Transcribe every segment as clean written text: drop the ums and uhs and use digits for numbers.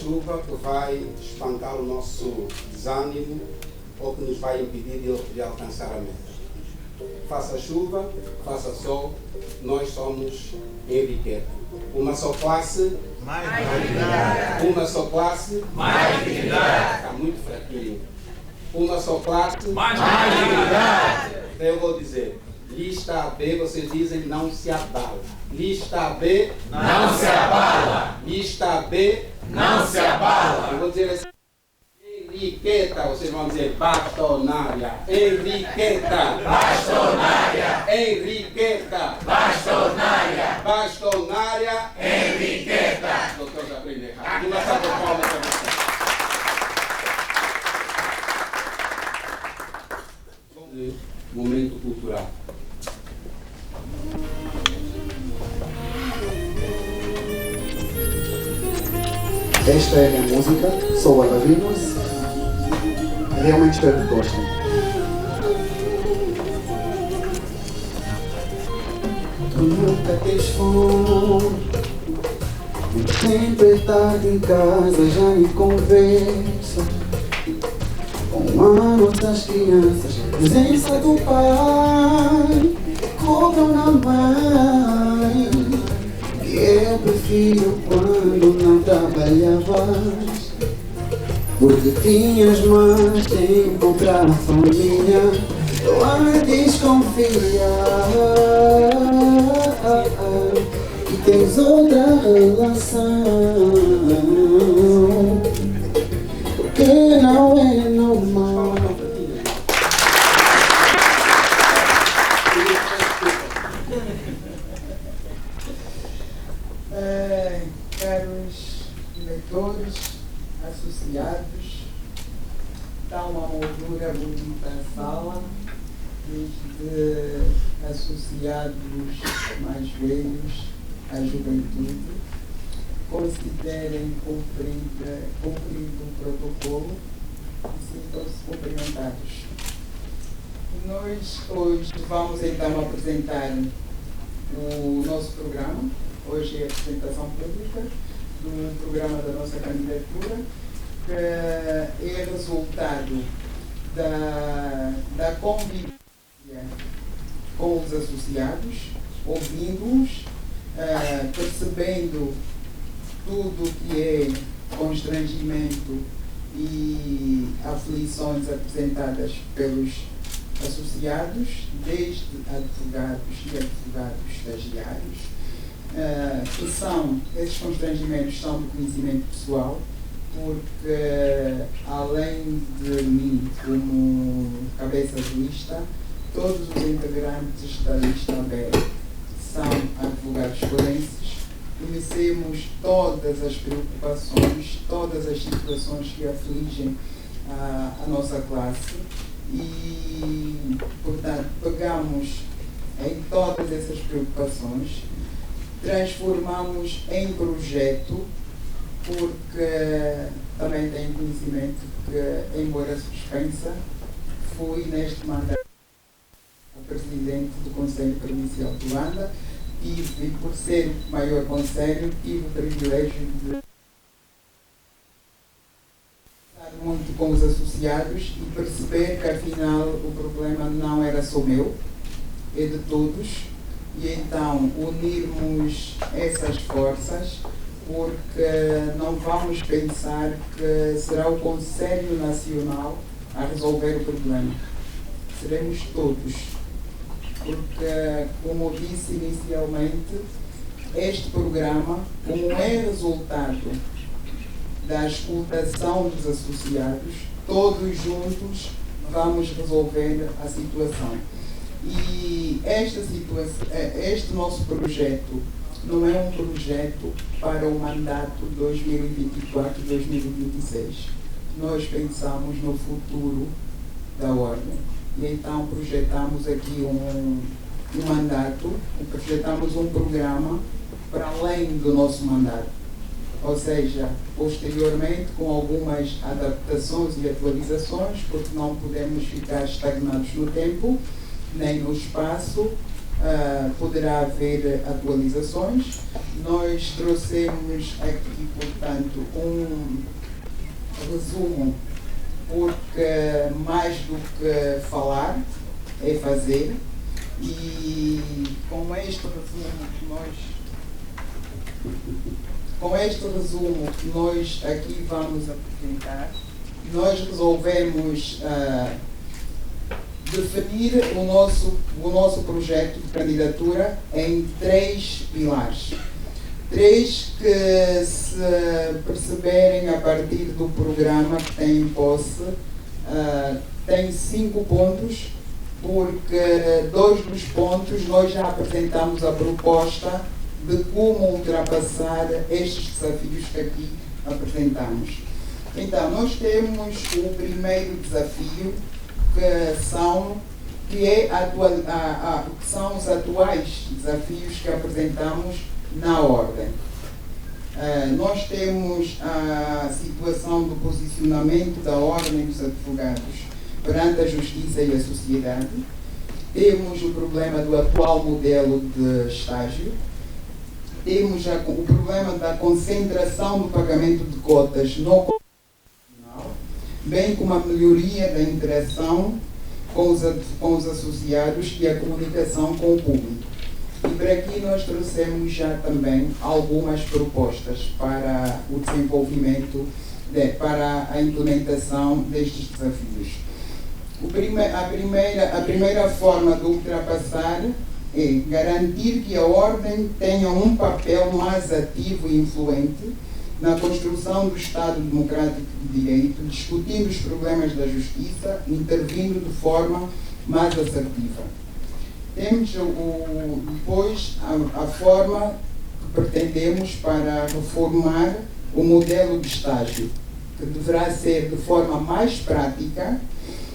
chuva que vai espantar o nosso desânimo ou que nos vai impedir de alcançar a meta. Faça chuva, faça sol, nós somos Henriqueta. Uma só classe, mais dignidade. Uma só classe, mais dignidade. Está muito fraquinho. Uma só classe, mais dignidade. Então eu vou dizer, lista B, vocês dizem não se abala. Lista B, não se abala. Lista B, não se abala. Eu vou dizer assim, Henriqueta, vocês vão dizer bastonária. Henriqueta, bastonária. Henriqueta, bastonária. Bastonária, Henriqueta. Doutor já aprendeu errado. Uma salva de palmas para você. Momento cultural. Esta é a minha música, sou o Alavinos. Realmente espero que gostem. Tu nunca tens fome, sempre tarde em casa, já me conversa. Com o ano das crianças, presença do pai, cobram na mãe. E eu prefiro quando não trabalhavas, porque tinhas mais tempo para a família. Agora desconfiar que tens outra relação, porque não é normal. Caros leitores, associados, está uma moldura bonita a sala, desde associados mais velhos à juventude. Considerem cumprido o protocolo e sintam-se cumprimentados. Nós hoje vamos então apresentar o nosso programa. Hoje é a apresentação pública do programa da nossa candidatura, que é resultado da convivência com os associados, ouvindo-os, percebendo tudo que é constrangimento e aflições apresentadas pelos associados, desde advogados e advogados estagiários, esses constrangimentos são de conhecimento pessoal, porque além de mim como cabeça de lista, todos os integrantes da lista B são advogados forenses. Conhecemos todas as preocupações, todas as situações que afligem a nossa classe e, portanto, pegamos em todas essas preocupações, transformamos em projeto, porque também tenho conhecimento que, embora suspensa, fui neste mandato a presidente do Conselho Provincial de Luanda e, por ser o maior conselho, tive o privilégio de estar muito com os associados e perceber que, afinal, o problema não era só meu, é de todos. E então unirmos essas forças, porque não vamos pensar que será o Conselho Nacional a resolver o problema. Seremos todos, porque, como disse inicialmente, este programa, como é resultado da escutação dos associados, todos juntos vamos resolver a situação. E este nosso projeto não é um projeto para o mandato 2024-2026. Nós pensamos no futuro da ordem. E então projetamos aqui um mandato, projetamos um programa para além do nosso mandato. Ou seja, posteriormente, com algumas adaptações e atualizações, porque não podemos ficar estagnados no tempo nem no espaço, poderá haver atualizações. Nós trouxemos aqui, portanto, um resumo, porque mais do que falar é fazer, e com este resumo que nós aqui vamos apresentar, nós resolvemos definir o nosso projeto de candidatura em 3 pilares. 3 que, se perceberem a partir do programa que tem em posse, tem 5 pontos, porque 2 dos pontos nós já apresentamos a proposta de como ultrapassar estes desafios que aqui apresentamos. Então, nós temos o primeiro desafio, que são os atuais desafios que apresentamos na ordem. Nós temos a situação do posicionamento da Ordem dos Advogados perante a Justiça e a sociedade. Temos o problema do atual modelo de estágio. Temos o problema da concentração do pagamento de cotas no Constitucional, bem como a melhoria da interação com os associados e a comunicação com o público. E para aqui nós trouxemos já também algumas propostas para o desenvolvimento, para a implementação destes desafios. A primeira forma de ultrapassar é garantir que a Ordem tenha um papel mais ativo e influente na construção do Estado Democrático de Direito, discutindo os problemas da justiça, intervindo de forma mais assertiva. Temos depois a forma que pretendemos para reformar o modelo de estágio, que deverá ser de forma mais prática,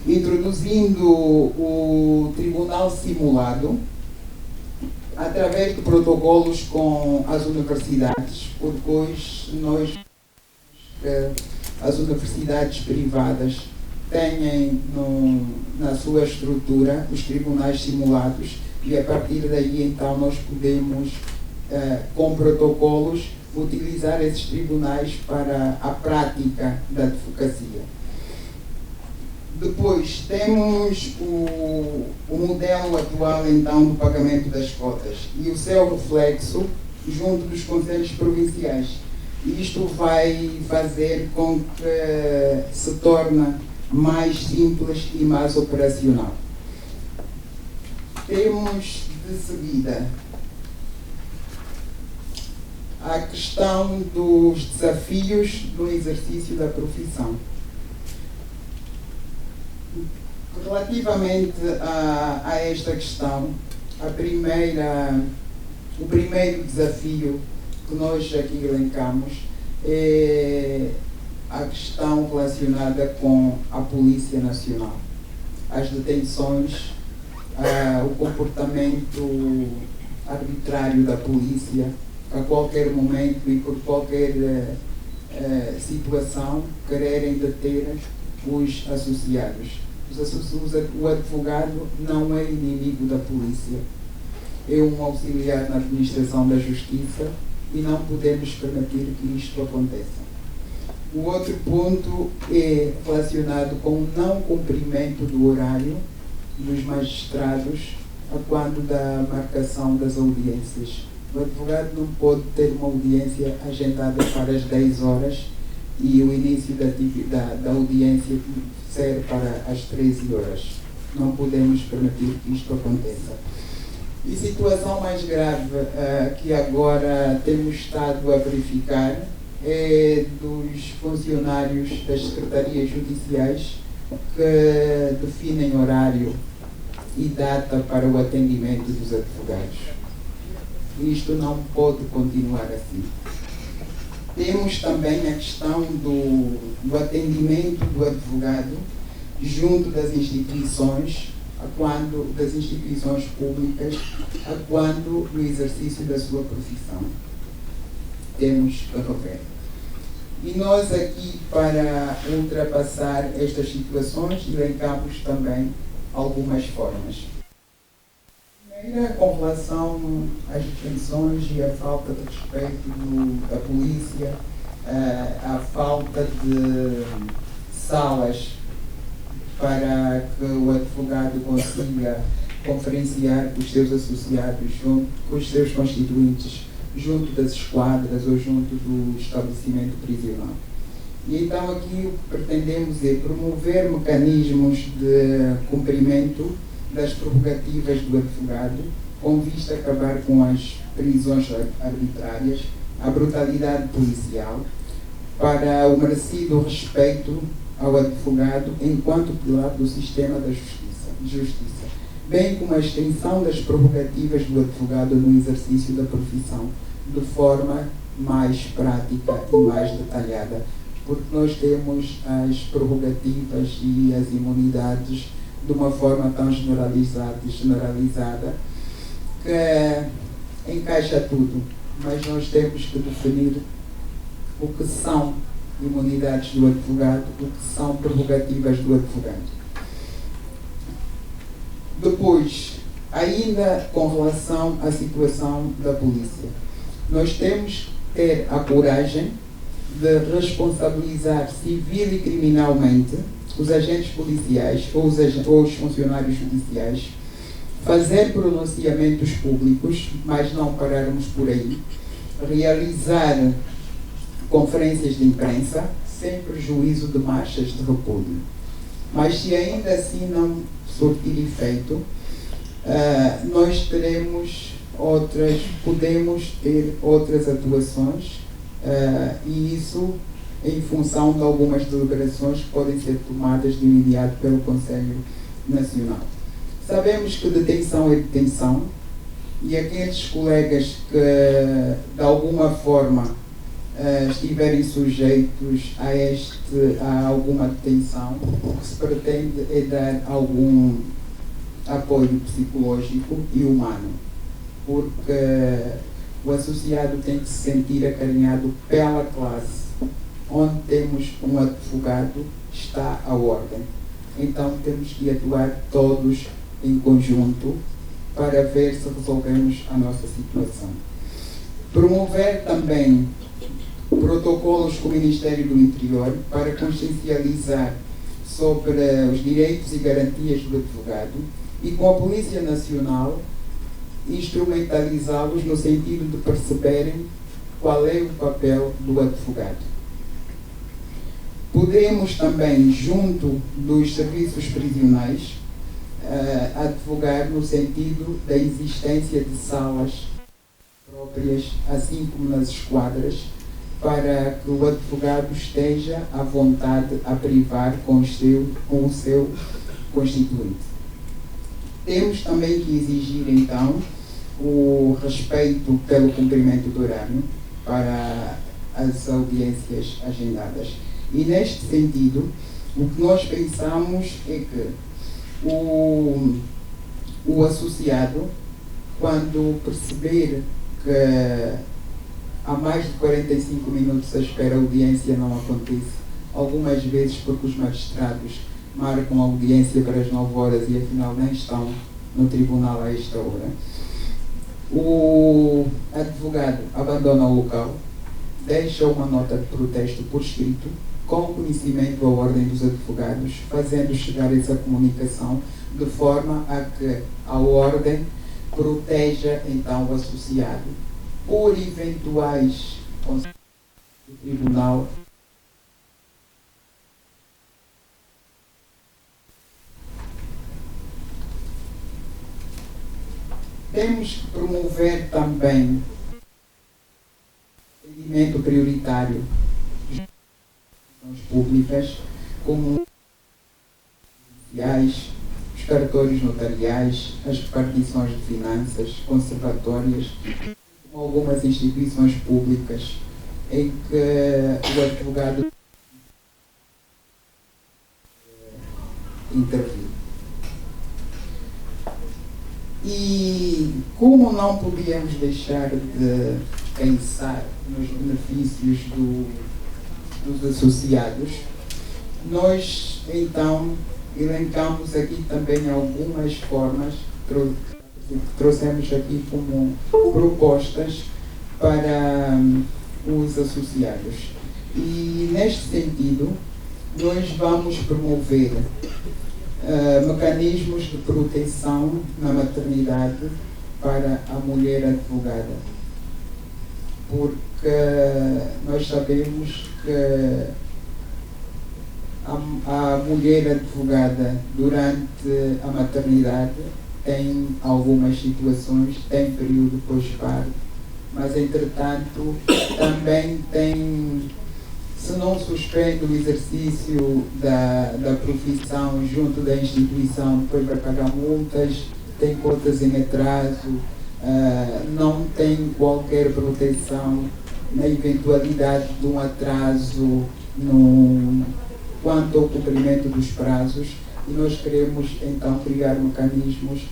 introduzindo o tribunal simulado através de protocolos com as universidades, porque hoje as universidades privadas têm na sua estrutura os tribunais simulados, e a partir daí então nós podemos, com protocolos, utilizar esses tribunais para a prática da advocacia. Depois temos o modelo atual então do pagamento das cotas e o seu reflexo junto dos conselhos provinciais. Isto vai fazer com que se torne mais simples e mais operacional. Temos de seguida a questão dos desafios no exercício da profissão. Relativamente a esta questão, o primeiro desafio que nós aqui elencamos é a questão relacionada com a Polícia Nacional. As detenções, o comportamento arbitrário da polícia, a qualquer momento e por qualquer situação, quererem deter os associados. O advogado não é inimigo da polícia, é um auxiliar na administração da justiça e não podemos permitir que isto aconteça. O outro ponto é relacionado com o não cumprimento do horário dos magistrados a quando da marcação das audiências. O advogado não pode ter uma audiência agendada para as 10 horas e o início da audiência ser para as 13 horas. Não podemos permitir que isto aconteça. E situação mais grave que agora temos estado a verificar é dos funcionários das secretarias judiciais que definem horário e data para o atendimento dos advogados. Isto não pode continuar assim. Temos também a questão do atendimento do advogado junto das instituições públicas, quando no exercício da sua profissão. Temos que rever. E nós aqui, para ultrapassar estas situações, elencamos também algumas formas. A Com relação às detenções e a falta de respeito da polícia, a falta de salas para que o advogado consiga conferenciar com os seus associados, com os seus constituintes, junto das esquadras ou junto do estabelecimento prisional. E então aqui o que pretendemos é promover mecanismos de cumprimento das prerrogativas do advogado, com vista a acabar com as prisões arbitrárias, a brutalidade policial, para o merecido respeito ao advogado enquanto pilar do sistema da justiça, bem como a extensão das prerrogativas do advogado no exercício da profissão, de forma mais prática e mais detalhada, porque nós temos as prerrogativas e as imunidades de uma forma tão generalizada que encaixa tudo, mas nós temos que definir o que são imunidades do advogado, o que são prerrogativas do advogado. Depois, ainda com relação à situação da polícia, nós temos que ter a coragem de responsabilizar civil e criminalmente os agentes policiais ou os funcionários judiciais, fazer pronunciamentos públicos, mas não pararmos por aí, realizar conferências de imprensa, sem prejuízo de marchas de repúdio. Mas se ainda assim não surtir efeito, nós podemos ter outras atuações, e isso em função de algumas deliberações que podem ser tomadas de imediato pelo Conselho Nacional. Sabemos que detenção é detenção, e aqueles colegas que de alguma forma estiverem sujeitos a alguma detenção, o que se pretende é dar algum apoio psicológico e humano, porque o associado tem que se sentir acarinhado pela classe. Onde temos um advogado, está a ordem. Então temos que atuar todos em conjunto para ver se resolvemos a nossa situação. Promover também protocolos com o Ministério do Interior para consciencializar sobre os direitos e garantias do advogado, e com a Polícia Nacional instrumentalizá-los no sentido de perceberem qual é o papel do advogado. Podemos também, junto dos serviços prisionais, advogar no sentido da existência de salas próprias, assim como nas esquadras, para que o advogado esteja à vontade a privar com o seu constituinte. Temos também que exigir, então, o respeito pelo cumprimento do horário para as audiências agendadas. E neste sentido, o que nós pensamos é que o associado, quando perceber que há mais de 45 minutos à espera a audiência não acontece, algumas vezes porque os magistrados marcam a audiência para as 9 horas e afinal nem estão no tribunal a esta hora, o advogado abandona o local, deixa uma nota de protesto por escrito, com conhecimento da ordem dos advogados, fazendo chegar essa comunicação de forma a que a ordem proteja então o associado por eventuais conselhos do tribunal. Temos que promover também o atendimento prioritário públicas, como os cartórios notariais, as repartições de finanças, conservatórias, como algumas instituições públicas em que o advogado intervir. E como não podíamos deixar de pensar nos benefícios dos associados, nós então elencamos aqui também algumas formas, trouxemos aqui como propostas para os associados. E neste sentido, nós vamos promover mecanismos de proteção na maternidade para a mulher advogada, porque nós sabemos que a mulher advogada durante a maternidade tem algumas situações, tem período pós-parto, mas entretanto também tem, se não suspende o exercício da profissão junto da instituição, depois vai pagar multas, tem contas em atraso, não tem qualquer proteção na eventualidade de um atraso quanto ao cumprimento dos prazos, e nós queremos então criar mecanismos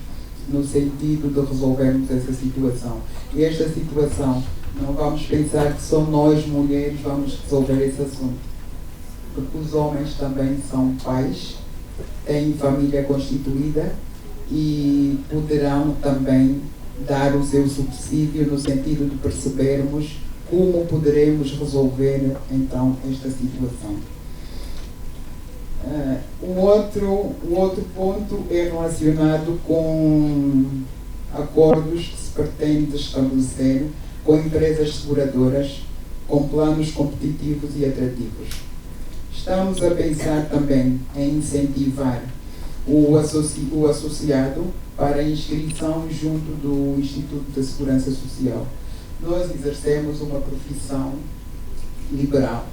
no sentido de resolvermos essa situação. E esta situação, não vamos pensar que só nós mulheres vamos resolver esse assunto, porque os homens também são pais, têm família constituída e poderão também dar o seu subsídio no sentido de percebermos como poderemos resolver então esta situação. O outro ponto é relacionado com acordos que se pretende estabelecer com empresas seguradoras com planos competitivos e atrativos. Estamos a pensar também em incentivar o associado para a inscrição junto do Instituto da Segurança Social. Nós exercemos uma profissão liberal,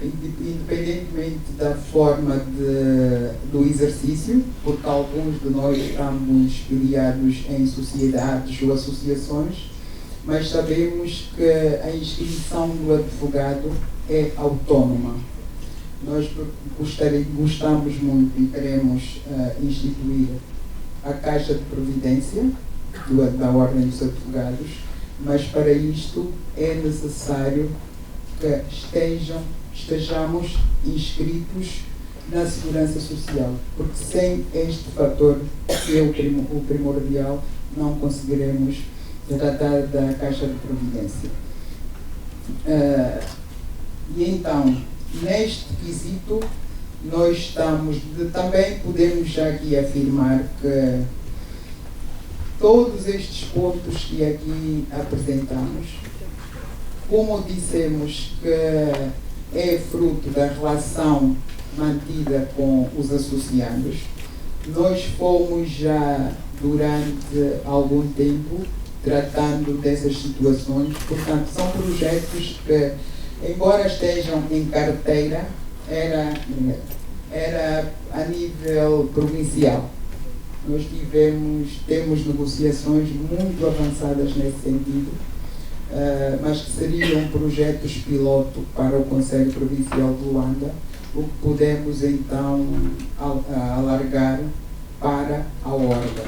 independentemente da forma do exercício, porque alguns de nós estamos filiados em sociedades ou associações, mas sabemos que a inscrição do advogado é autónoma. Nós gostamos muito e queremos instituir a Caixa de Previdência da Ordem dos Advogados, mas para isto é necessário que estejamos inscritos na Segurança Social, porque sem este fator, que é o primordial, não conseguiremos tratar da Caixa de Previdência. E então, neste quesito, nós também podemos já aqui afirmar que todos estes pontos que aqui apresentamos, como dissemos que é fruto da relação mantida com os associados, nós fomos já durante algum tempo tratando dessas situações. Portanto, são projetos que, embora estejam em carteira, era a nível provincial. Nós temos negociações muito avançadas nesse sentido, mas que seriam projetos piloto para o Conselho Provincial de Luanda, o que podemos então alargar para a Ordem,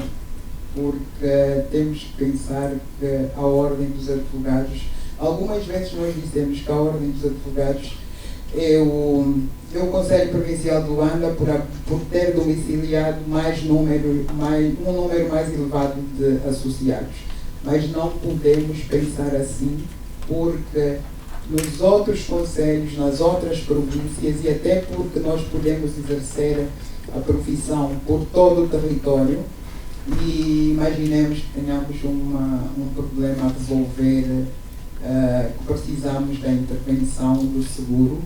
porque temos que pensar que a Ordem dos Advogados, algumas vezes nós dizemos que a Ordem dos Advogados é o Conselho Provincial de Luanda por ter domiciliado um número mais elevado de associados. Mas não podemos pensar assim, porque nos outros concelhos, nas outras províncias, e até porque nós podemos exercer a profissão por todo o território, e imaginemos que tenhamos um problema a resolver, que precisamos da intervenção do seguro,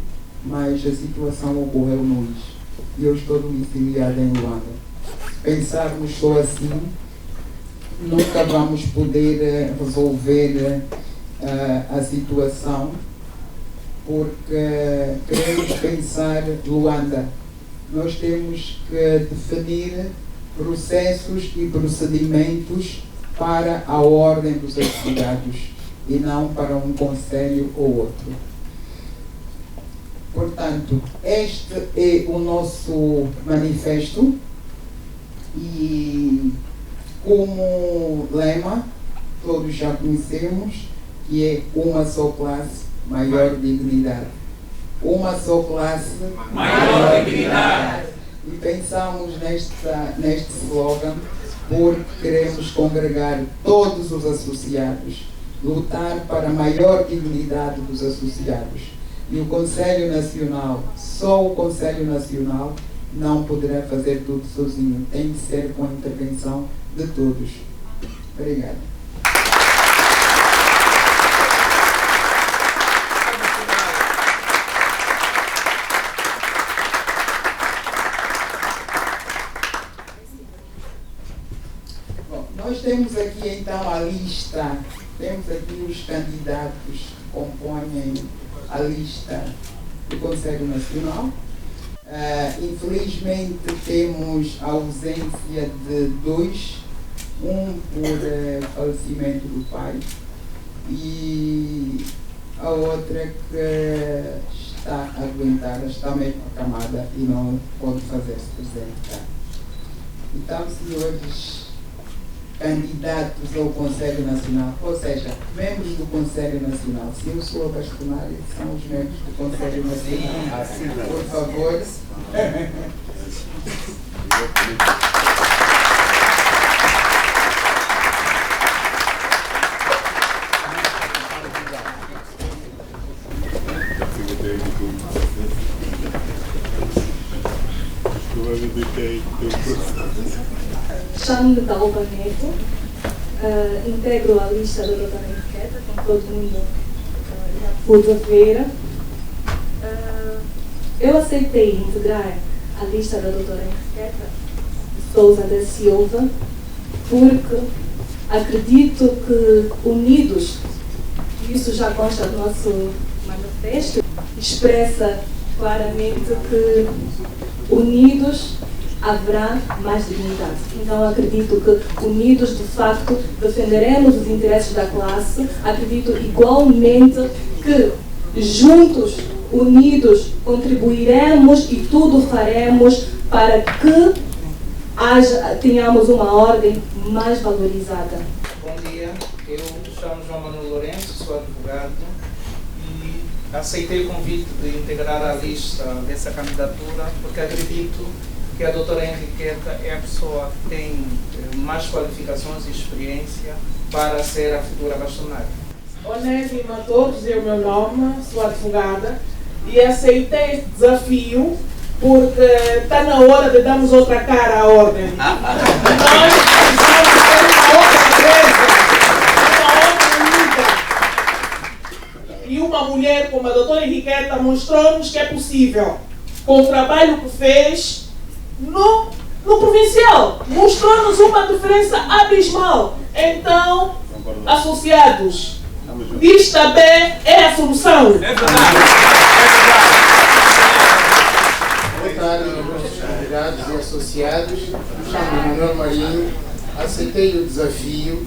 mas a situação ocorreu no IS e eu estou domiciliado em Luanda. Se pensarmos só assim, nunca vamos poder resolver a situação, porque queremos pensar Luanda. Nós temos que definir processos e procedimentos para a Ordem dos Advogados e não para um conselho ou outro. Portanto, este é o nosso manifesto e, como lema, todos já conhecemos, que é uma só classe, maior dignidade. Uma só classe, maior dignidade. E pensamos neste slogan porque queremos congregar todos os associados, lutar para a maior dignidade dos associados. E o Conselho Nacional, só o Conselho Nacional, não poderá fazer tudo sozinho. Tem que ser com a intervenção de todos. Obrigado. Bom, nós temos aqui então a lista, temos aqui os candidatos que compõem a lista do Conselho Nacional. Infelizmente temos a ausência de dois, um por falecimento do pai e a outra que está adoentada, está mesmo acamada e não pode fazer-se presente. Então, senhores candidatos ao Conselho Nacional, ou seja, membros do Conselho Nacional, se eu sou a bastonária, são os membros do Conselho Nacional. Por favor. Chamo-me Dalva Neto, integro a lista da doutora Henriqueta, como todo mundo já pôde ver. Eu aceitei integrar a lista da doutora Henriqueta Souza da Silva porque acredito que unidos, isso já consta do nosso manifesto, expressa claramente que unidos haverá mais dignidade. Então acredito que unidos de facto defenderemos os interesses da classe, acredito igualmente que juntos, unidos, contribuiremos e tudo faremos para que tenhamos uma ordem mais valorizada. Bom dia, eu chamo João Manuel Lourenço, sou advogado e aceitei o convite de integrar a lista dessa candidatura porque acredito que a doutora Henriqueta é a pessoa que tem mais qualificações e experiência para ser a futura bastonária. Onésimo a todos, é o meu nome, sou advogada e aceitei este desafio porque está na hora de darmos outra cara à ordem. Nós precisamos ter uma outra empresa, uma outra unida. E uma mulher como a doutora Henriqueta mostrou-nos que é possível, com o trabalho que fez no provincial, mostrou-nos uma diferença abismal. Então, associados, lista B é a solução. É verdade. Boa tarde, meus convidados e associados. Me chamo Manuel Marinho. Aceitei o desafio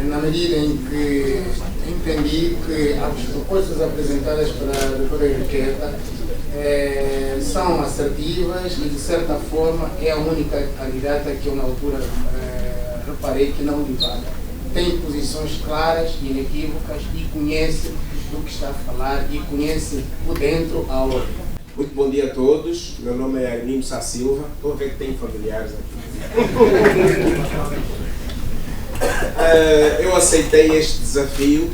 na medida em que entendi que as propostas apresentadas pela doutora Henriqueta são assertivas e, de certa forma, é a única candidata que eu, na altura, reparei que não divaga. Tem posições claras, inequívocas e conhece do que está a falar e conhece por dentro a ordem. Muito bom dia a todos, meu nome é Arlindo Sá Silva, estou a ver que tem familiares aqui. Eu aceitei este desafio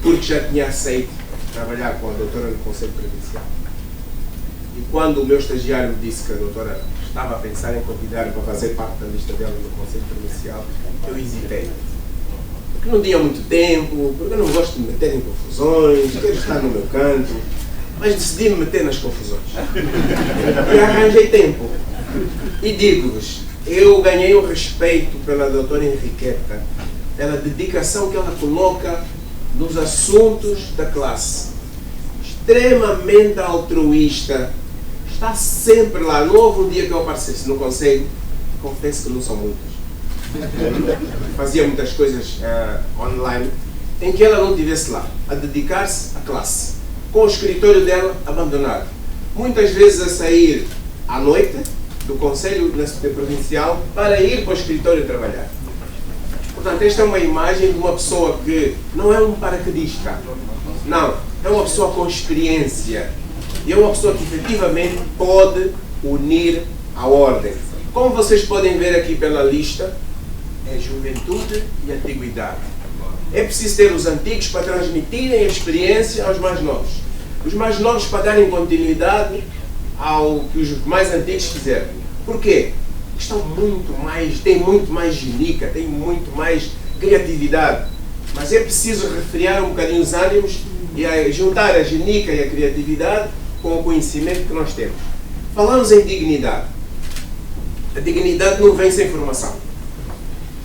porque já tinha aceito trabalhar com a doutora no Conselho Provincial. E quando o meu estagiário me disse que a doutora estava a pensar em convidar-me para fazer parte da lista dela no Conselho Provincial, eu hesitei. Porque não tinha muito tempo, porque eu não gosto de me meter em confusões, quero estar no meu canto, mas decidi me meter nas confusões. E arranjei tempo. E digo-vos, eu ganhei o respeito pela doutora Henriqueta, pela dedicação que ela coloca nos assuntos da classe. Extremamente altruísta, está sempre lá. Não houve um dia que eu aparecesse no conselho, confesso que não são muitos. Fazia muitas coisas online, em que ela não estivesse lá, a dedicar-se à classe, com o escritório dela abandonado. Muitas vezes a sair à noite do Conselho Provincial para ir para o escritório trabalhar. Portanto, esta é uma imagem de uma pessoa que não é um paraquedista, não, é uma pessoa com experiência e é uma pessoa que efetivamente pode unir a ordem. Como vocês podem ver aqui pela lista, é juventude e antiguidade. É preciso ter os antigos para transmitirem a experiência aos mais novos. Os mais novos para darem continuidade ao que os mais antigos fizeram. Por quê? Têm muito mais genica, têm muito mais criatividade. Mas é preciso refriar um bocadinho os ânimos e juntar a genica e a criatividade com o conhecimento que nós temos. Falamos em dignidade. A dignidade não vem sem formação.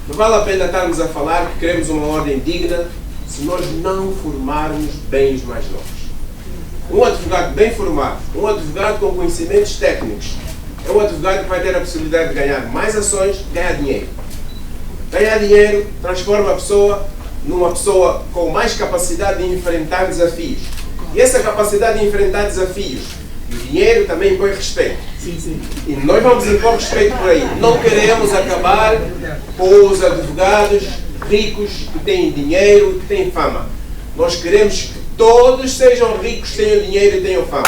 Não vale a pena estarmos a falar que queremos uma ordem digna se nós não formarmos bem os mais novos. Um advogado bem formado, um advogado com conhecimentos técnicos, é um advogado que vai ter a possibilidade de ganhar mais ações, ganhar dinheiro. Ganhar dinheiro transforma a pessoa numa pessoa com mais capacidade de enfrentar desafios. E essa capacidade de enfrentar desafios, o dinheiro também impõe respeito. E nós vamos impor respeito por aí. Não queremos acabar com os advogados ricos que têm dinheiro e que têm fama. Nós queremos que todos sejam ricos, tenham dinheiro e tenham fama.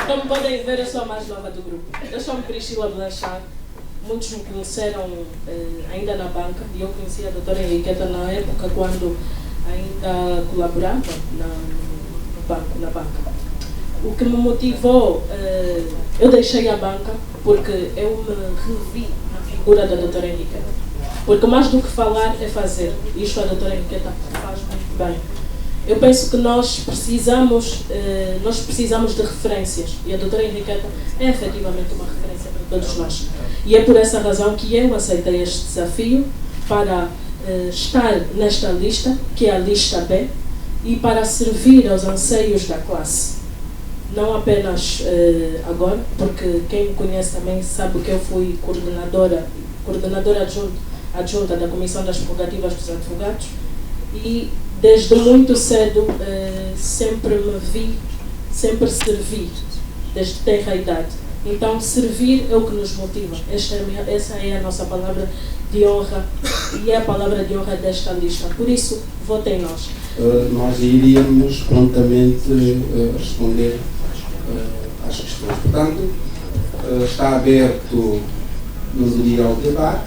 Como podem ver, eu sou a mais nova do grupo. Eu chamo Priscila Blanchard. Muitos me conheceram ainda na banca e eu conheci a doutora Henriqueta na época quando ainda colaborava na banca. O que me motivou, eu deixei a banca porque eu me revi na figura da doutora Henriqueta. Porque mais do que falar é fazer. Isto a doutora Henriqueta faz muito bem. Eu penso que nós precisamos de referências e a doutora Henriqueta é efetivamente uma referência para todos nós. E é por essa razão que eu aceitei este desafio para estar nesta lista, que é a lista B, e para servir aos anseios da classe. Não apenas agora, porque quem me conhece também sabe que eu fui coordenadora adjunta da Comissão das Prerrogativas dos Advogados e desde muito cedo sempre servi, desde tenra idade. Então, servir é o que nos motiva. Essa é a nossa palavra de honra e é a palavra de honra desta lista. Por isso, votem nós. Nós iríamos prontamente responder às questões. Portanto, está aberto, não diria ao debate,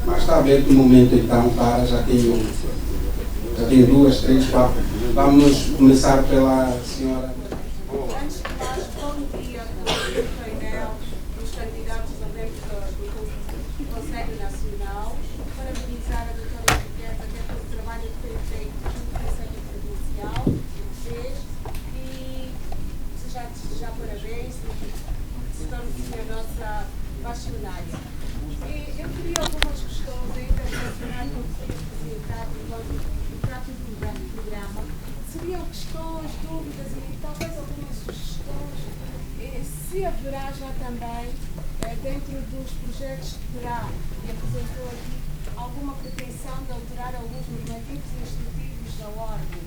mas está aberto o momento então para, já tenho 2, 3, 4. Vamos começar pela senhora. Antes de mais, bom dia ao painel dos candidatos a dentro do Conselho Nacional. Parabenizar a doutora Henriqueta pelo trabalho que tem feito no Conselho Provincial e desejar parabéns e se torne a nossa bastonária. Eu queria algumas questões ainda relacionadas com o que foi apresentado no programa. Seriam questões, dúvidas e talvez algumas sugestões, se haverá já também, dentro dos projetos que terá e apresentou aqui, alguma pretensão de alterar alguns normativos e instrutivos da ordem.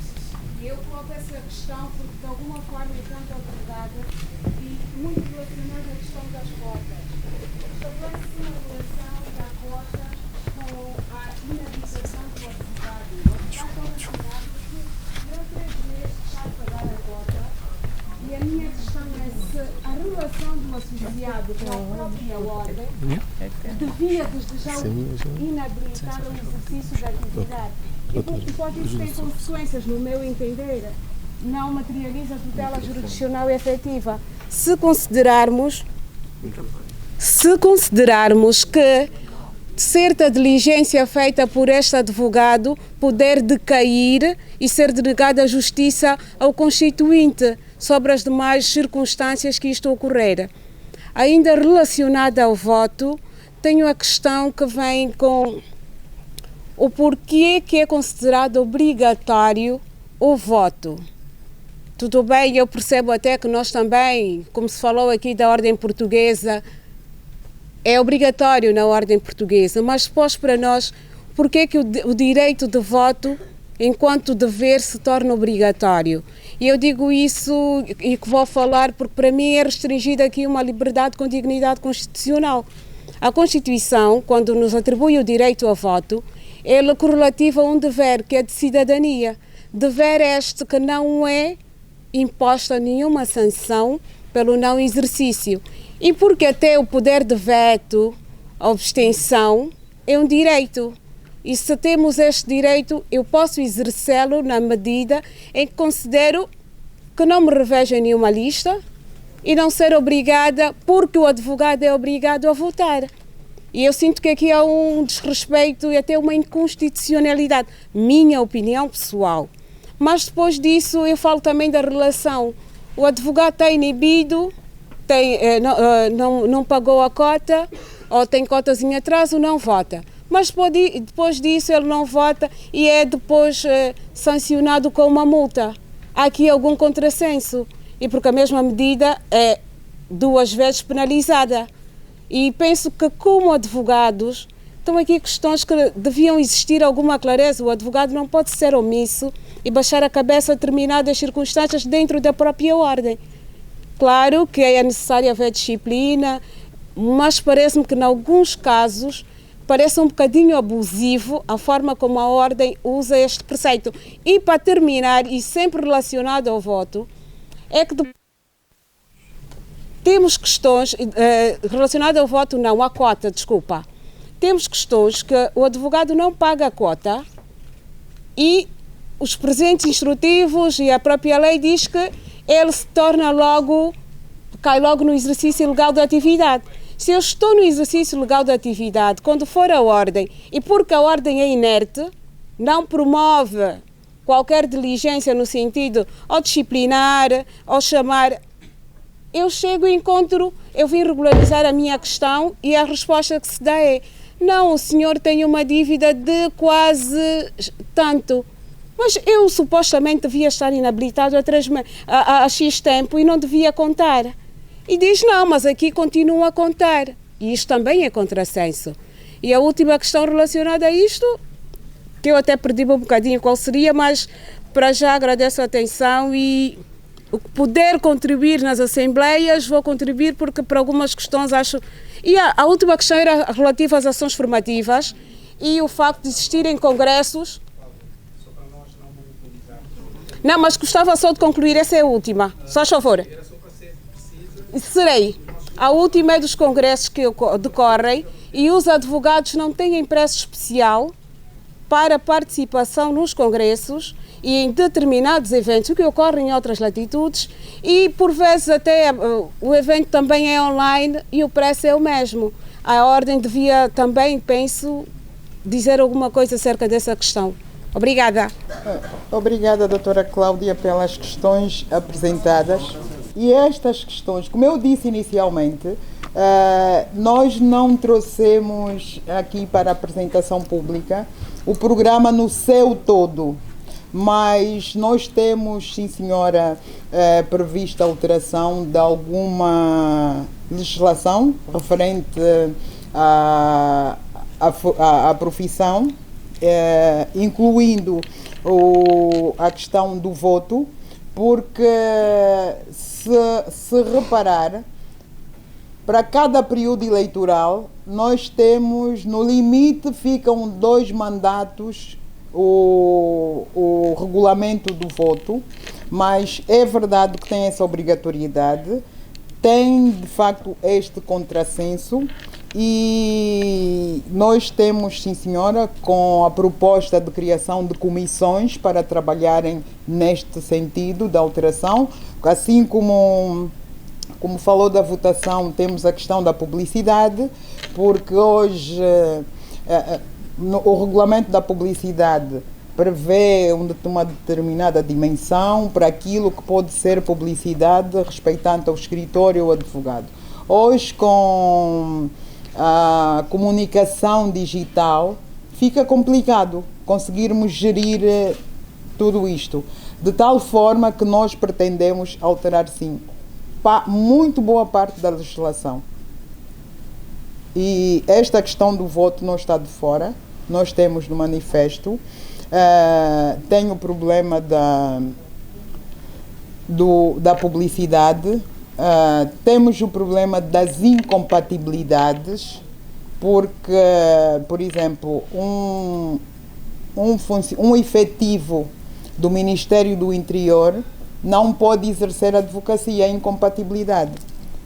E eu coloco essa questão porque de alguma forma é tanto abordada e muito relacionada à questão das cotas. Estabelece uma relação da cota com a inabilitação do advogado. O advogado é relacionado porque durante 3 meses está a pagar a cota e a minha questão é se a relação do associado com a própria ordem devia desde já inabilitar o exercício da atividade. E pode isso ter consequências, no meu entender, não materializa a tutela jurisdicional efetiva. Se considerarmos que certa diligência feita por este advogado poder decair e ser delegada a justiça ao constituinte sobre as demais circunstâncias que isto ocorrer. Ainda relacionada ao voto, tenho a questão que vem com o porquê que é considerado obrigatório o voto. Tudo bem, eu percebo até que nós também, como se falou aqui da ordem portuguesa, é obrigatório na ordem portuguesa, mas depois para nós, porquê que o direito de voto, enquanto dever, se torna obrigatório? E eu digo isso e que vou falar porque para mim é restringida aqui uma liberdade com dignidade constitucional. A Constituição, quando nos atribui o direito ao voto, ela é correlativa a um dever, que é de cidadania. dever este que não é imposta nenhuma sanção pelo não exercício. E porque até o poder de veto, a abstenção, é um direito. E se temos este direito, eu posso exercê-lo na medida em que considero que não me revejo em nenhuma lista e não ser obrigada, porque o advogado é obrigado a votar. E eu sinto que aqui há um desrespeito e até uma inconstitucionalidade. Minha opinião pessoal. Mas depois disso eu falo também da relação. O advogado está inibido, não pagou a cota, ou tem cotas em atraso, não vota. Mas depois disso ele não vota e é depois sancionado com uma multa. Há aqui algum contrassenso. E porque a mesma medida é 2 vezes penalizada. E penso que, como advogados, estão aqui questões que deviam existir alguma clareza. O advogado não pode ser omisso e baixar a cabeça a determinadas circunstâncias dentro da própria ordem. Claro que é necessário haver disciplina, mas parece-me que, em alguns casos, parece um bocadinho abusivo a forma como a ordem usa este preceito. E, para terminar, e sempre relacionado ao voto, é que temos questões relacionadas ao voto, não, à cota, desculpa. Temos questões que o advogado não paga a cota e os presentes instrutivos e a própria lei diz que ele se torna cai logo no exercício legal da atividade. Se eu estou no exercício legal da atividade, quando for a ordem, e porque a ordem é inerte, não promove qualquer diligência no sentido ou disciplinar, ou chamar, eu chego e encontro, eu vim regularizar a minha questão e a resposta que se dá é: não, o senhor tem uma dívida de quase tanto. Mas eu supostamente devia estar inabilitado há X tempo e não devia contar. E diz: não, mas aqui continua a contar. E isto também é contrassenso. E a última questão relacionada a isto, que eu até perdi um bocadinho qual seria, mas para já agradeço a atenção e o que puder contribuir nas assembleias, vou contribuir, porque para algumas questões acho... E a última questão era relativa às ações formativas e o facto de existirem congressos. Não, mas gostava só de concluir, essa é a última, só favor. Serei. A última é dos congressos que decorrem e os advogados não têm impresso especial para participação nos congressos e em determinados eventos que ocorrem em outras latitudes e por vezes até o evento também é online e o preço é o mesmo. A ordem devia também, penso, dizer alguma coisa acerca dessa questão. Obrigada. Obrigada, doutora Cláudia, pelas questões apresentadas. E estas questões, como eu disse inicialmente, nós não trouxemos aqui para a apresentação pública o programa no seu todo, mas nós temos, sim senhora, prevista a alteração de alguma legislação referente à profissão, incluindo a questão do voto, porque se reparar, para cada período eleitoral, nós temos, no limite, ficam 2 mandatos o regulamento do voto, mas é verdade que tem essa obrigatoriedade, tem, de facto, este contrassenso e nós temos, sim senhora, com a proposta de criação de comissões para trabalharem neste sentido da alteração, assim como falou da votação, temos a questão da publicidade, porque hoje o regulamento da publicidade prevê uma determinada dimensão para aquilo que pode ser publicidade respeitando ao escritório ou advogado. Hoje, com a comunicação digital, fica complicado conseguirmos gerir tudo isto, de tal forma que nós pretendemos alterar, sim, muito boa parte da legislação. E esta questão do voto não está de fora. Nós temos no manifesto, tem o problema da publicidade, temos o problema das incompatibilidades, porque, por exemplo, um efetivo do Ministério do Interior não pode exercer a advocacia, é incompatibilidade.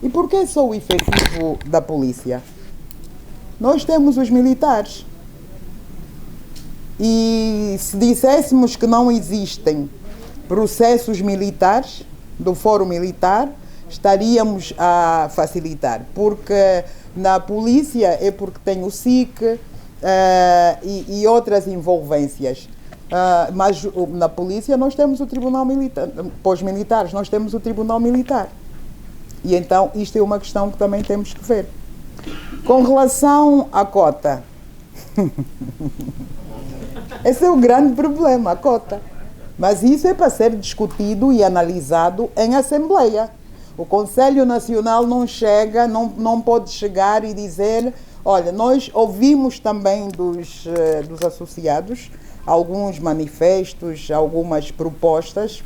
E por que só o efetivo da polícia? Nós temos os militares. E se disséssemos que não existem processos militares, do Fórum Militar, estaríamos a facilitar. Porque na polícia é porque tem o SIC e outras envolvências. Mas na polícia nós temos o Tribunal Militar, para os militares nós temos o Tribunal Militar. E então isto é uma questão que também temos que ver. Com relação à cota, esse é o grande problema, a cota. Mas isso é para ser discutido e analisado em Assembleia. O Conselho Nacional não chega, não pode chegar e dizer, olha, nós ouvimos também dos associados alguns manifestos, algumas propostas,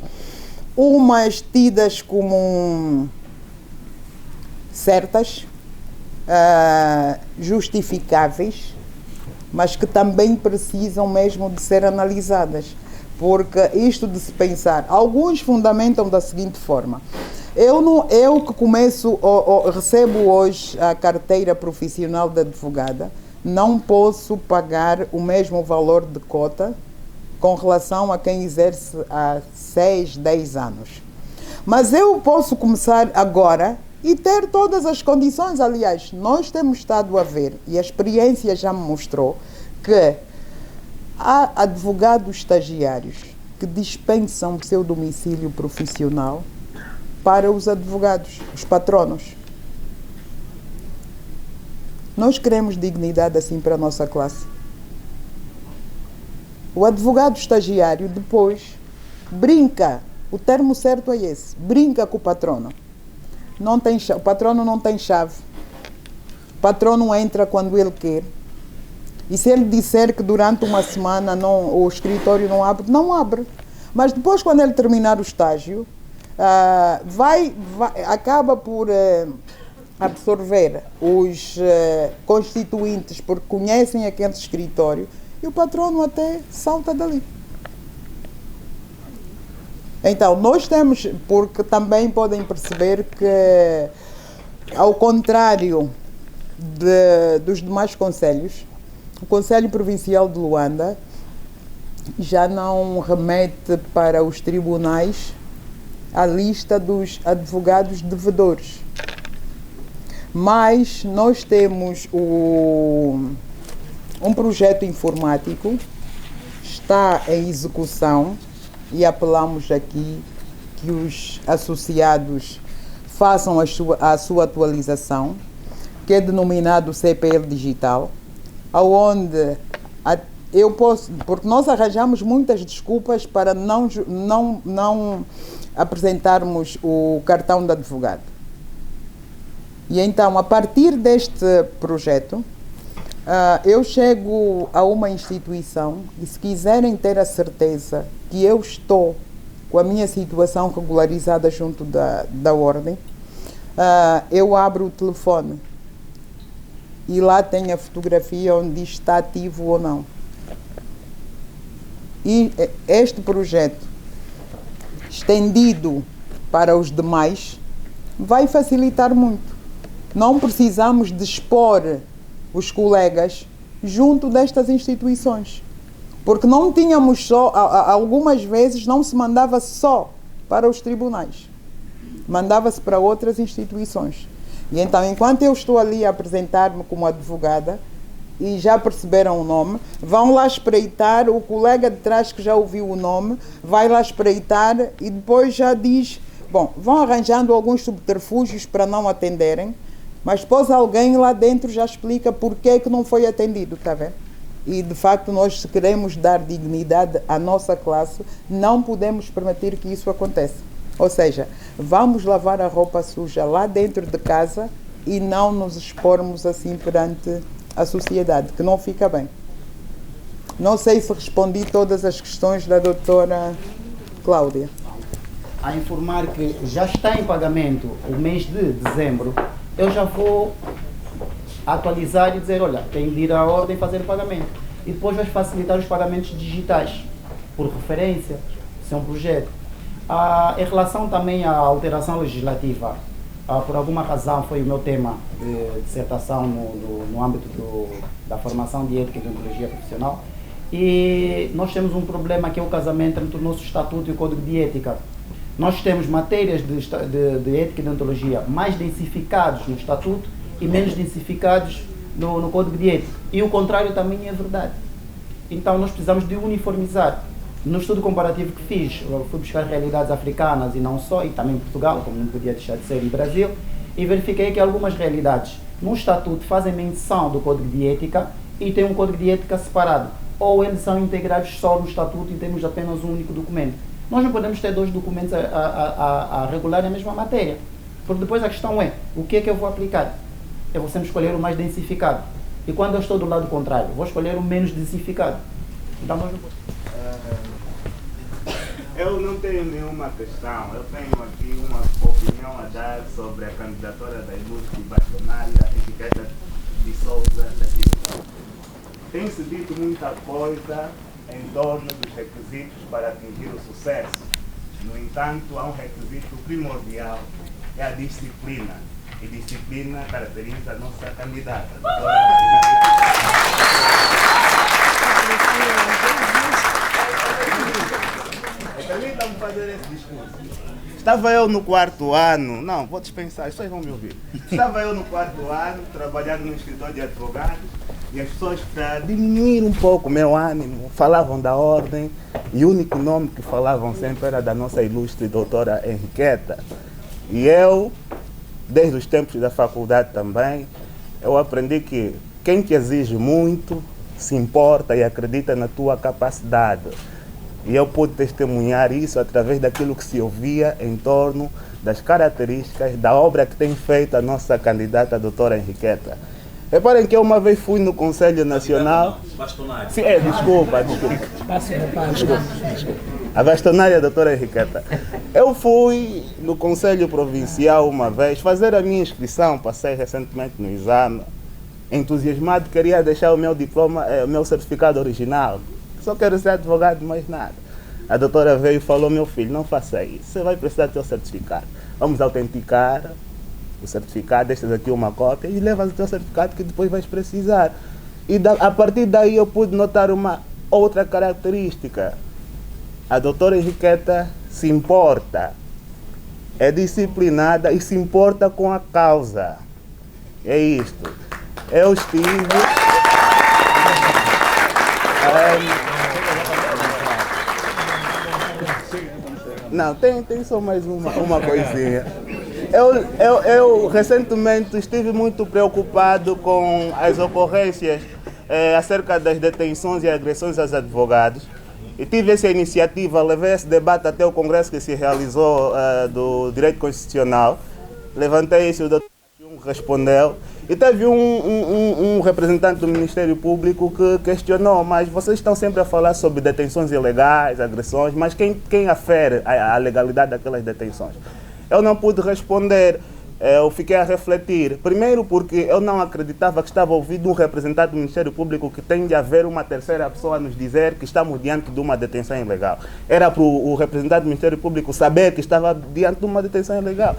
umas tidas como certas, justificáveis, mas que também precisam mesmo de ser analisadas. Porque isto de se pensar, alguns fundamentam da seguinte forma: eu que recebo hoje a carteira profissional de advogada, não posso pagar o mesmo valor de cota com relação a quem exerce há 6, 10 anos. Mas eu posso começar agora e ter todas as condições. Aliás, nós temos estado a ver, e a experiência já me mostrou, que há advogados estagiários que dispensam o seu domicílio profissional para os advogados, os patronos. Nós queremos dignidade assim para a nossa classe. O advogado estagiário depois brinca, o termo certo é esse, brinca com o patrono. O patrono não tem chave. O patrono entra quando ele quer. E se ele disser que durante uma semana o escritório não abre. Mas depois, quando ele terminar o estágio, acaba por absorver os constituintes, porque conhecem aquele escritório, e o patrono até salta dali. Então, nós temos, porque também podem perceber que, ao contrário dos demais conselhos, o Conselho Provincial de Luanda já não remete para os tribunais a lista dos advogados devedores. Mas nós temos um projeto informático, está em execução, e apelamos aqui que os associados façam a sua atualização, que é denominado CPL Digital, onde eu posso, porque nós arranjamos muitas desculpas para não apresentarmos o cartão de advogado. E então, a partir deste projeto, eu chego a uma instituição e, se quiserem ter a certeza que eu estou com a minha situação regularizada junto da ordem, eu abro o telefone e lá tem a fotografia onde diz se está ativo ou não. E este projeto, estendido para os demais, vai facilitar muito. Não precisamos de expor os colegas junto destas instituições. Porque não tínhamos só, algumas vezes não se mandava só para os tribunais. Mandava-se para outras instituições. E então, enquanto eu estou ali a apresentar-me como advogada, e já perceberam o nome, vão lá espreitar, o colega de trás que já ouviu o nome, vai lá espreitar e depois já diz, bom, vão arranjando alguns subterfúgios para não atenderem, mas depois alguém lá dentro já explica porque que não foi atendido, está vendo? E de facto nós, se queremos dar dignidade à nossa classe, não podemos permitir que isso aconteça. Ou seja, vamos lavar a roupa suja lá dentro de casa e não nos expormos assim perante a sociedade, que não fica bem. Não sei se respondi todas as questões da doutora Cláudia. A informar que já está em pagamento o mês de dezembro, eu já vou atualizar e dizer, olha, tem de ir à ordem fazer o pagamento. E depois vai facilitar os pagamentos digitais, por referência, Isso é um projeto. Em relação também à alteração legislativa, por alguma razão foi o meu tema de dissertação no âmbito da formação de ética e deontologia profissional, e nós temos um problema que é o casamento entre o nosso estatuto e o código de ética. Nós temos matérias de ética e deontologia mais densificados no estatuto e menos densificados no código de ética, e o contrário também é verdade. Então nós precisamos de uniformizar. No estudo comparativo que fiz, eu fui buscar realidades africanas e não só, e também Portugal, como não podia deixar de ser, e Brasil, e verifiquei que algumas realidades no estatuto fazem menção do código de ética e tem um código de ética separado, ou eles são integrados só no estatuto e temos apenas um único documento. Nós não podemos ter dois documentos a regular a mesma matéria, porque depois a questão é, o que é que eu vou aplicar? Eu vou sempre escolher o mais densificado, e quando eu estou do lado contrário, vou escolher o menos densificado. Então nós não podemos. Eu não tenho nenhuma questão, eu tenho aqui uma opinião a dar sobre a candidatura da ilustre bastonária Henriqueta de Souza da Silva. Tem-se dito muita coisa em torno dos requisitos para atingir o sucesso. No entanto, há um requisito primordial, é a disciplina. E disciplina caracteriza a nossa candidata. Permita-me fazer esse discurso. Estava eu no 4º ano, não, vou dispensar, vocês vão me ouvir. Estava eu no 4º ano, trabalhando no escritório de advogados, e as pessoas, para diminuir um pouco o meu ânimo, falavam da ordem, e o único nome que falavam sempre era da nossa ilustre doutora Henriqueta. E eu, desde os tempos da faculdade também, eu aprendi que quem te exige muito, se importa e acredita na tua capacidade. E eu pude testemunhar isso através daquilo que se ouvia em torno das características da obra que tem feito a nossa candidata a doutora Henriqueta. Reparem que eu uma vez fui no Conselho Nacional... Bastonária. Sim, desculpa. A bastonária doutora Henriqueta. Eu fui no Conselho Provincial uma vez fazer a minha inscrição, passei recentemente no exame. Entusiasmado, queria deixar o meu diploma, o meu certificado original. Só quero ser advogado, mais nada. A doutora veio e falou, meu filho, não faça isso, você vai precisar do seu certificado. Vamos autenticar o certificado, deixas aqui uma cópia e levas o teu certificado que depois vais precisar. E a partir daí eu pude notar uma outra característica. A doutora Henriqueta se importa, é disciplinada e se importa com a causa. É isto. Eu estive... Não, tem só mais uma coisinha. Eu recentemente estive muito preocupado com as ocorrências acerca das detenções e agressões aos advogados. E tive essa iniciativa, levei esse debate até o congresso que se realizou do Direito Constitucional. Levantei isso, o doutor respondeu. E teve um representante do Ministério Público que questionou, mas vocês estão sempre a falar sobre detenções ilegais, agressões, mas quem afere a legalidade daquelas detenções? Eu não pude responder, eu fiquei a refletir. Primeiro porque eu não acreditava que estava ouvindo um representante do Ministério Público que tem de haver uma terceira pessoa a nos dizer que estamos diante de uma detenção ilegal. Era para o representante do Ministério Público saber que estava diante de uma detenção ilegal.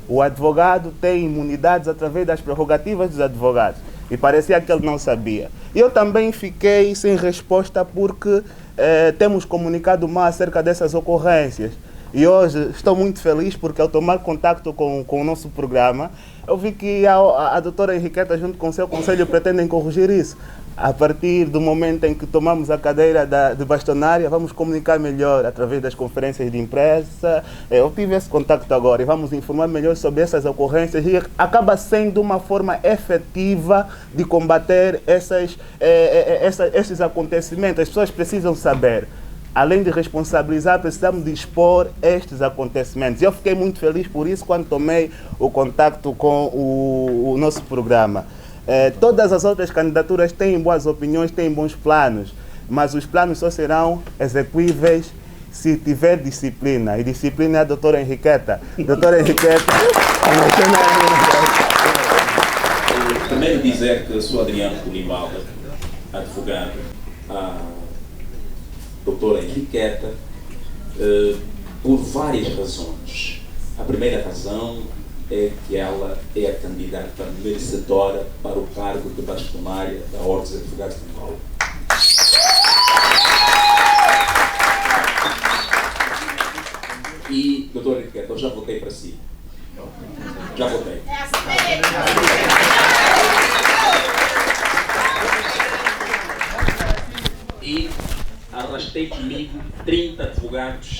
O advogado tem imunidades através das prerrogativas dos advogados. E parecia que ele não sabia. E eu também fiquei sem resposta porque temos comunicado mal acerca dessas ocorrências. E hoje estou muito feliz porque ao tomar contato com o nosso programa, eu vi que a doutora Henriqueta junto com o seu conselho pretendem corrigir isso. A partir do momento em que tomamos a cadeira de bastonária, vamos comunicar melhor através das conferências de imprensa. Eu tive esse contacto agora e vamos informar melhor sobre essas ocorrências e acaba sendo uma forma efetiva de combater esses acontecimentos. As pessoas precisam saber. Além de responsabilizar, precisamos de expor estes acontecimentos. Eu fiquei muito feliz por isso quando tomei o contacto com o nosso programa. Todas as outras candidaturas têm boas opiniões, têm bons planos, mas os planos só serão execuíveis se tiver disciplina. E disciplina é a doutora Henriqueta. Doutora Henriqueta... Primeiro dizer que sou Adriano Colimalda, advogado. A doutora Henriqueta por várias razões. A primeira razão é que ela é a candidata merecedora para o cargo de bastonária da Ordem dos Advogados de Angola. E, doutor Henriqueta, eu já votei para si. Já votei. E arrastei comigo 30 advogados.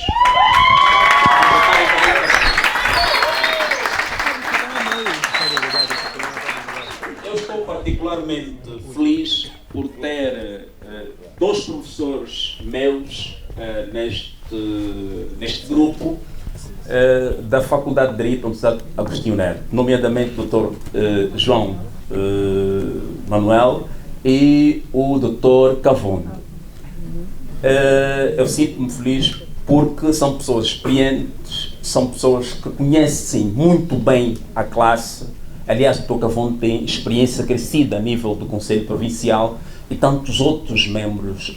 Eu estou particularmente feliz por ter dois professores meus neste grupo da Faculdade de Direito Universidade Agostinho Neto, nomeadamente o Dr. João Manuel e o Dr. Cavone. Eu sinto-me feliz porque são pessoas experientes, são pessoas que conhecem muito bem a classe. Aliás, o Dr. Cavone tem experiência crescida a nível do Conselho Provincial e tantos outros membros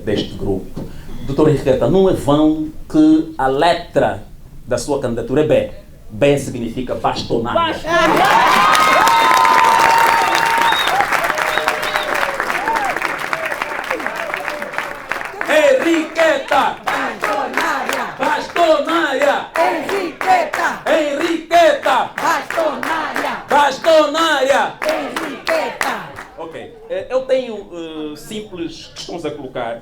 deste grupo. Doutor Henriqueta, não é vão que a letra da sua candidatura é B. B significa bastonária. Henriqueta! Bastonária! Bastonária! Henriqueta! Henriqueta! Bastonária! Bastonária! Henriqueta! Ok. Eu tenho simples questões a colocar.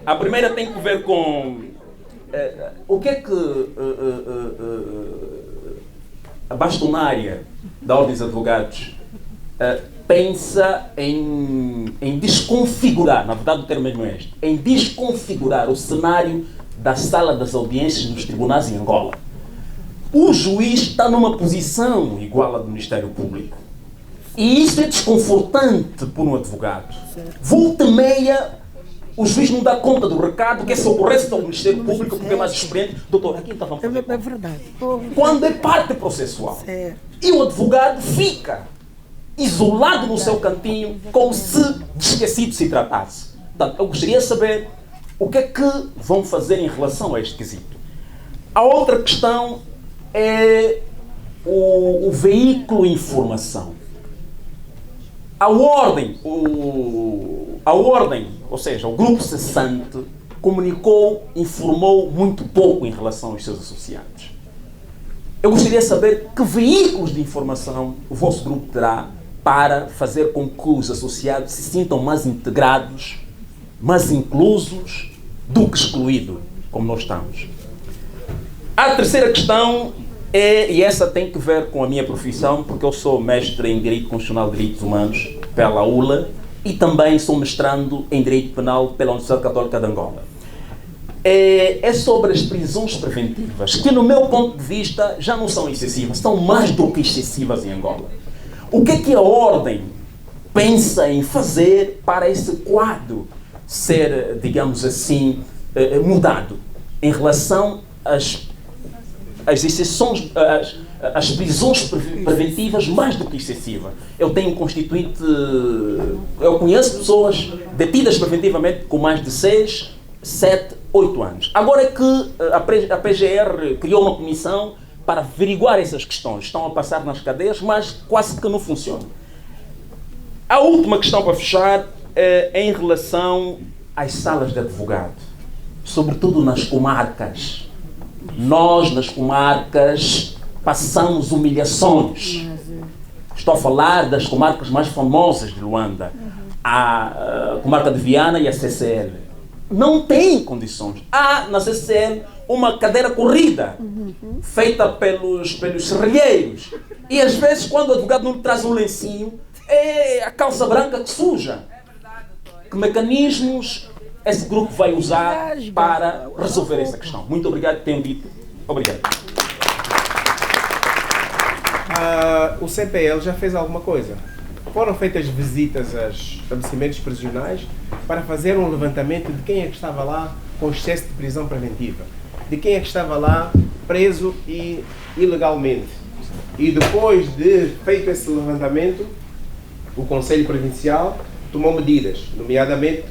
A primeira tem que ver com o que é que a bastonária da Ordem dos Advogados pensa em desconfigurar, na verdade o termo mesmo é este, em desconfigurar o cenário da sala das audiências nos tribunais em Angola. O juiz está numa posição igual à do Ministério Público. E isso é desconfortante por um advogado. Volta e meia, o juiz não dá conta do recado que essa ocorrência do Ministério Público, porque é mais experiente. Doutor, aqui então vamos fazer. É verdade. Quando é parte processual. E o advogado fica isolado no seu cantinho, como se de esquecido se tratasse. Portanto, eu gostaria de saber o que é que vão fazer em relação a este quesito. A outra questão é o veículo informação. A ordem, ou seja, o grupo cessante, comunicou, informou muito pouco em relação aos seus associados. Eu gostaria de saber que veículos de informação o vosso grupo terá para fazer com que os associados se sintam mais integrados, mais inclusos do que excluídos, como nós estamos. A terceira questão e essa tem que ver com a minha profissão, porque eu sou mestre em Direito Constitucional e Direitos Humanos pela ULA e também sou mestrando em Direito Penal pela Universidade Católica de Angola. É sobre as prisões preventivas, que no meu ponto de vista já não são excessivas, são mais do que excessivas em Angola. O que é que a Ordem pensa em fazer para esse quadro ser, digamos assim, mudado em relação às exceções, as prisões preventivas mais do que excessivas? Eu tenho constituinte, eu conheço pessoas detidas preventivamente com mais de 6, 7, 8 anos. Agora é que a PGR criou uma comissão para averiguar essas questões. Estão a passar nas cadeias, mas quase que não funciona. A última questão para fechar é em relação às salas de advogado, sobretudo nas comarcas. Nós, nas comarcas, passamos humilhações. Estou a falar das comarcas mais famosas de Luanda. A comarca de Viana e a CCL. Não têm condições. Há na CCL uma cadeira corrida, feita pelos serrilheiros. E às vezes, quando o advogado não traz um lencinho, é a calça branca que suja. Que mecanismos esse grupo vai usar para resolver essa questão? Muito obrigado por terem dito. Obrigado. O CPL já fez alguma coisa. Foram feitas visitas aos estabelecimentos prisionais para fazer um levantamento de quem é que estava lá com excesso de prisão preventiva, de quem é que estava lá preso e ilegalmente. E depois de feito esse levantamento, o Conselho Provincial tomou medidas, nomeadamente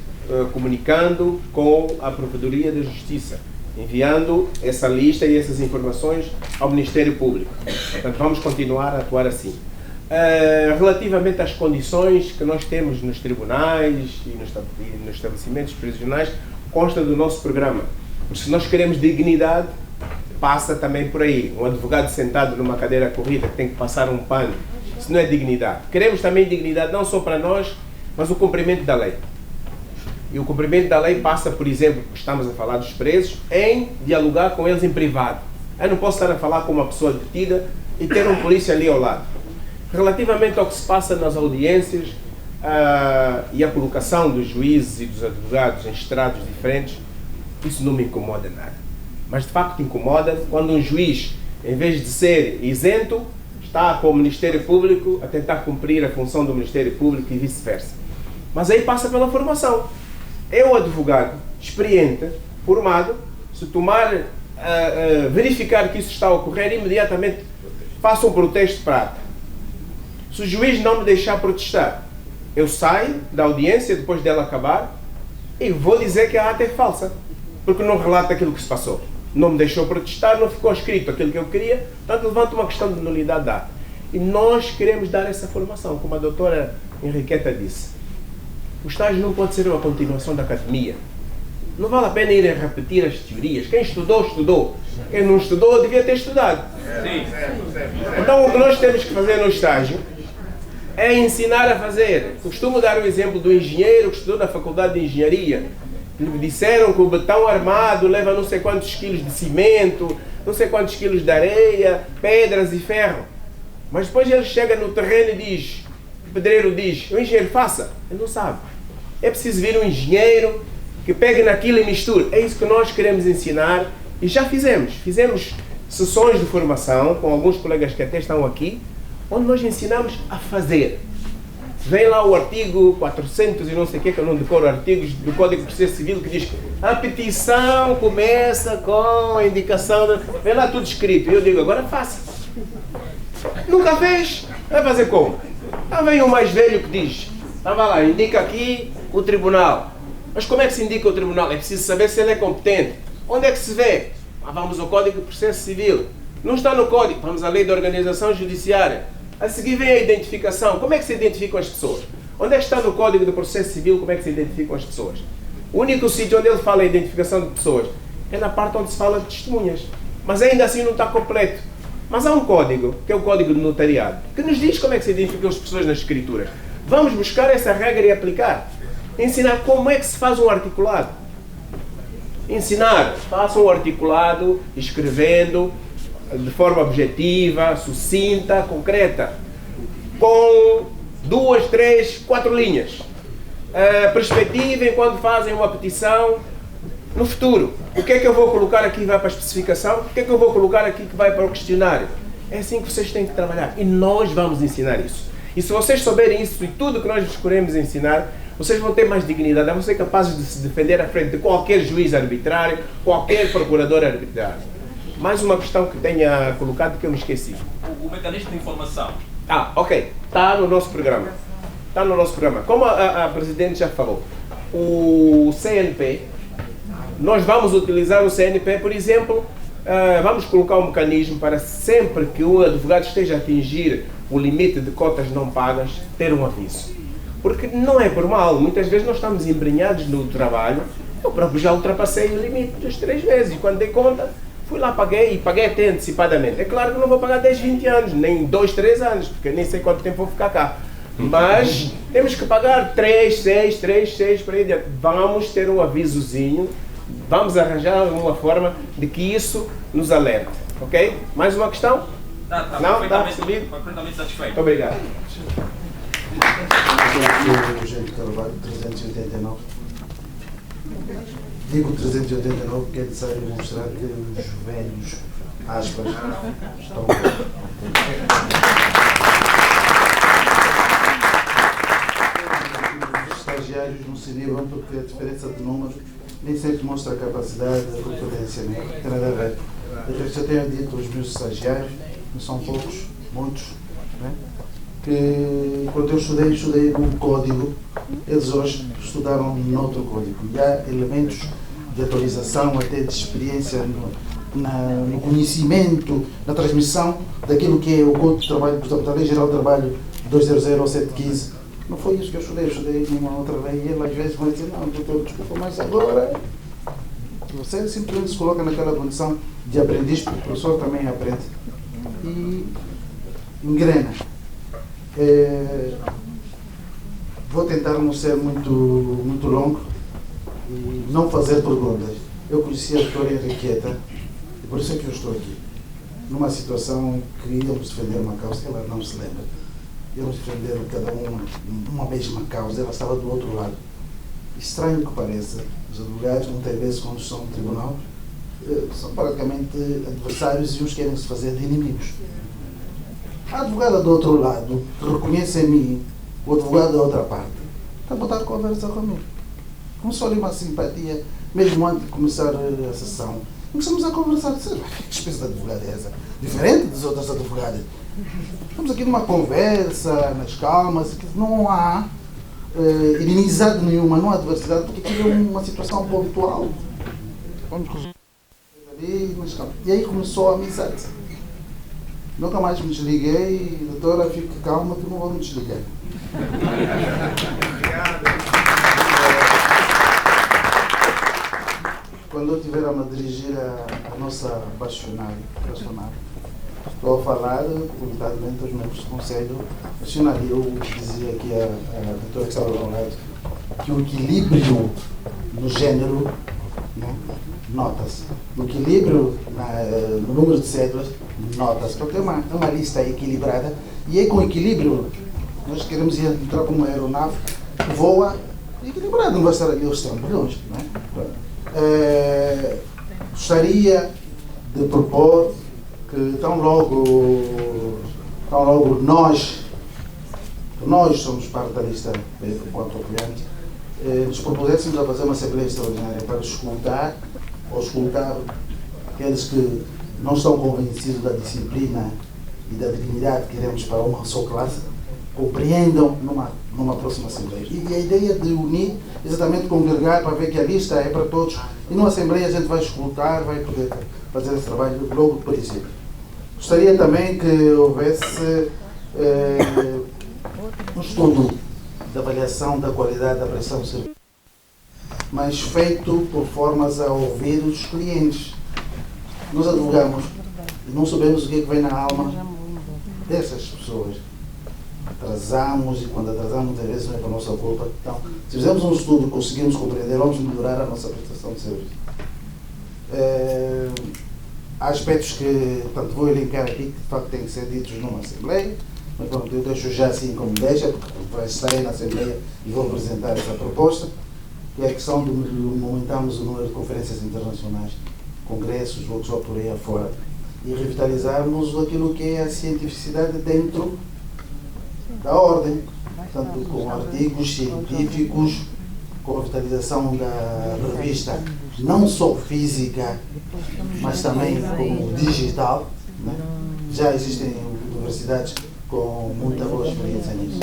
comunicando com a Provedoria da Justiça enviando essa lista e essas informações ao Ministério Público. Portanto, vamos continuar a atuar assim. Relativamente às condições que nós temos nos tribunais e nos estabelecimentos prisionais, consta do nosso programa. Porque se nós queremos dignidade, passa também por aí. Um advogado sentado numa cadeira corrida que tem que passar um pano, isso não é dignidade. Queremos também dignidade não só para nós, mas o cumprimento da lei. E o cumprimento da lei passa, por exemplo, estamos a falar dos presos, em dialogar com eles em privado. Eu não posso estar a falar com uma pessoa detida e ter um polícia ali ao lado. Relativamente ao que se passa nas audiências e a colocação dos juízes e dos advogados em estrados diferentes, isso não me incomoda nada. Mas de facto incomoda quando um juiz, em vez de ser isento, está com o Ministério Público a tentar cumprir a função do Ministério Público e vice-versa. Mas aí passa pela formação. Eu, advogado, experiente, formado, se verificar que isso está a ocorrer, imediatamente faço um protesto para ata. Se o juiz não me deixar protestar, eu saio da audiência depois dela acabar e vou dizer que a ata é falsa, porque não relata aquilo que se passou. Não me deixou protestar, não ficou escrito aquilo que eu queria, portanto levanto uma questão de nulidade da ata. E nós queremos dar essa formação, como a doutora Henriqueta disse. O estágio não pode ser uma continuação da academia. Não vale a pena ir a repetir as teorias. Quem estudou, estudou. Quem não estudou, devia ter estudado. Então o que nós temos que fazer no estágio é ensinar a fazer. Costumo dar o exemplo do engenheiro que estudou na faculdade de engenharia. Lhe disseram que o betão armado leva não sei quantos quilos de cimento, não sei quantos quilos de areia, pedras e ferro. Mas depois ele chega no terreno e diz, o pedreiro diz, o engenheiro faça. Ele não sabe. É preciso vir um engenheiro que pegue naquilo e misture. É isso que nós queremos ensinar e já fizemos. Fizemos sessões de formação com alguns colegas que até estão aqui, onde nós ensinamos a fazer. Vem lá o artigo 400 e não sei o que eu não decoro artigos do Código de Processo Civil que diz que a petição começa com a indicação, vem lá tudo escrito. E eu digo, agora faça. Nunca fez? Vai fazer como? Aí vem o mais velho que diz, vai lá, indica aqui o tribunal. Mas como é que se indica o tribunal? É preciso saber se ele é competente. Onde é que se vê? Vamos ao Código de Processo Civil. Não está no Código, vamos à Lei de Organização Judiciária. A seguir vem a identificação. Como é que se identificam as pessoas? Onde é que está no Código de Processo Civil como é que se identificam as pessoas? O único sítio onde ele fala a identificação de pessoas é na parte onde se fala de testemunhas. Mas ainda assim não está completo. Mas há um código, que é o Código de Notariado, que nos diz como é que se identificam as pessoas nas escrituras. Vamos buscar essa regra e aplicar. Ensinar como é que se faz um articulado. Ensinar, façam um articulado escrevendo de forma objetiva, sucinta, concreta, com 2, 3, 4 linhas. Perspectiva enquanto fazem uma petição no futuro. O que é que eu vou colocar aqui que vai para a especificação? O que é que eu vou colocar aqui que vai para o questionário? É assim que vocês têm que trabalhar e nós vamos ensinar isso. E se vocês souberem isso e tudo que nós vos queremos ensinar, vocês vão ter mais dignidade, vão ser capazes de se defender à frente de qualquer juiz arbitrário, qualquer procurador arbitrário. Mais uma questão que tenha colocado que eu me esqueci. O mecanismo de informação. Ok. Está no nosso programa. Está no nosso programa. Como a Presidente já falou, o CNP, nós vamos utilizar o CNP, por exemplo, vamos colocar um mecanismo para sempre que o advogado esteja a atingir o limite de cotas não pagas, ter um aviso. Porque não é por mal, muitas vezes nós estamos embrenhados no trabalho, eu próprio já ultrapassei o limite das 3 vezes, e quando dei conta, fui lá, paguei, e paguei até antecipadamente. É claro que não vou pagar 10, 20 anos, nem 2, 3 anos, porque nem sei quanto tempo vou ficar cá. Mas temos que pagar 3, 6 para aí adiante. Vamos ter um avisozinho, vamos arranjar uma forma de que isso nos alerte. Ok? Mais uma questão? Não? Está percebido? Completamente satisfeito. Muito obrigado. Eugênio Carvalho, 389. Digo 389 porque é necessário mostrar que os velhos, aspas, estão... Os estagiários não se livram porque a diferença de números nem sempre mostra a capacidade, a competência, não tem nada a ver. Eu já tenho dito aos meus estagiários, não são poucos, muitos, né? Que quando eu estudei num código, eles hoje estudaram noutro código. E há elementos de atualização, até de experiência no conhecimento, na transmissão daquilo que é o Código de Trabalho, portanto, a Lei Geral do Trabalho 200/715. Não foi isso que eu estudei numa outra lei, e ele às vezes vai dizer, não, doutor, desculpa, mas agora você simplesmente se coloca naquela condição de aprendiz, porque o professor também aprende e engrena. Vou tentar não ser muito longo e não fazer perguntas. Eu conheci a doutora Henriqueta, e por isso é que eu estou aqui, numa situação em que íamos defender uma causa que ela não se lembra. Íamos defender cada uma mesma causa, ela estava do outro lado. Estranho que pareça, os advogados, muitas vezes, quando estão no tribunal, são praticamente adversários e uns querem se fazer de inimigos. A advogada do outro lado reconhece em mim o advogado da outra parte. Está a botar a conversa comigo. Começou ali uma simpatia, mesmo antes de começar a sessão. Começamos a conversar. Que espécie de advogada é essa? Diferente das outras advogadas. Estamos aqui numa conversa, nas calmas, não há inimizade nenhuma, não há adversidade, porque aquilo é uma situação pontual. Vamos resolver ali, nas calmas. E aí começou a amizade. Nunca mais me desliguei, doutora, fique calma que não vou me desligar. Quando eu estiver a me dirigir a nossa bastonária, estou a falar comunitariamente aos membros do Conselho Nacional. Eu dizia aqui a doutora que estava ao lado que o equilíbrio no género, né, nota-se. O equilíbrio no número de cédulas, nota-se. Porque é uma lista equilibrada e é com equilíbrio. Nós queremos entrar como uma aeronave que voa equilibrado, não vai estar ali aos trambolhões. Gostaria de propor que tão logo nós somos parte da lista enquanto apoiantes, nos propudéssemos a fazer uma Assembleia Extraordinária para escutar aqueles que não estão convencidos da disciplina e da dignidade que queremos para uma só classe, compreendam numa próxima Assembleia. E a ideia de unir, exatamente congregar para ver que a lista é para todos, e numa Assembleia a gente vai escutar, vai poder fazer esse trabalho logo do princípio. Gostaria também que houvesse um estudo de avaliação da qualidade da prestação de serviço, mas feito por formas a ouvir os clientes. Nós advogamos e não sabemos o que é que vem na alma dessas pessoas. Atrasamos, e quando atrasamos, às vezes não é por nossa culpa. Então, se fizermos um estudo e conseguirmos compreender, vamos melhorar a nossa prestação de serviço. Há aspectos que, portanto, vou elencar aqui, que de facto têm que ser ditos numa Assembleia, mas pronto, eu deixo já assim como deixa, porque vai estar aí na Assembleia e vou apresentar essa proposta, que é a questão de aumentarmos o número de conferências internacionais, congressos, workshops por aí afora, e revitalizarmos aquilo que é a cientificidade dentro da ordem, portanto, com artigos científicos, com a revitalização da revista, não só física, mas também como digital, né? Já existem universidades com muita boa experiência nisso.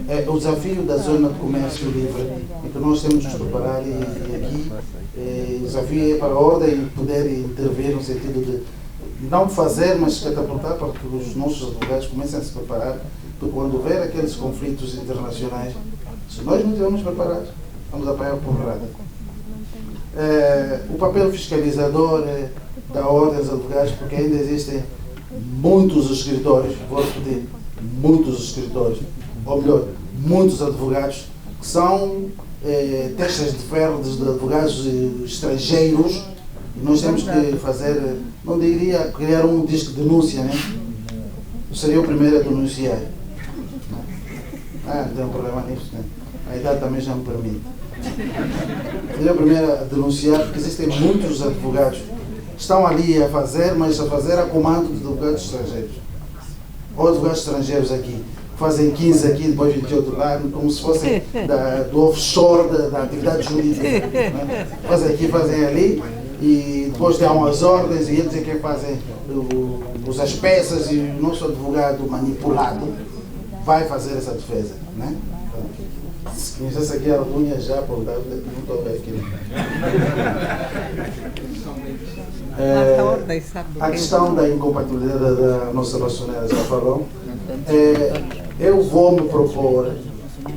É o desafio da zona de comércio livre, em que nós temos de nos preparar, e aqui o desafio é para a ordem poder intervir no sentido de não fazer, mas catapultar para que os nossos advogados comecem a se preparar, porque quando houver aqueles conflitos internacionais, se nós não estivermos preparados, vamos apanhar por porrada. O papel fiscalizador da ordem dos advogados, porque ainda existem muitos escritórios, vou repetir, muitos escritórios, ou melhor, muitos advogados que são testas de ferro de advogados estrangeiros, e nós temos que fazer, não diria criar um disco de denúncia, né? Eu seria o primeiro a denunciar. Não tem um problema nisso, né? A idade também já me permite. Seria o primeiro a denunciar, porque existem muitos advogados que estão ali a fazer, mas a fazer a comando de advogados estrangeiros. Ou advogados estrangeiros aqui, fazem 15 aqui, depois 28 lá, como se fossem do offshore da atividade jurídica. Né? Fazem aqui, fazem ali, e depois dão as ordens, e eles é que fazem as peças, e o nosso advogado manipulado vai fazer essa defesa. Né? Se conhecesse aqui a Alcunha já apontava, não estou a ver aqui. A questão da incompatibilidade da nossa relacionada já falou. Eu vou me propor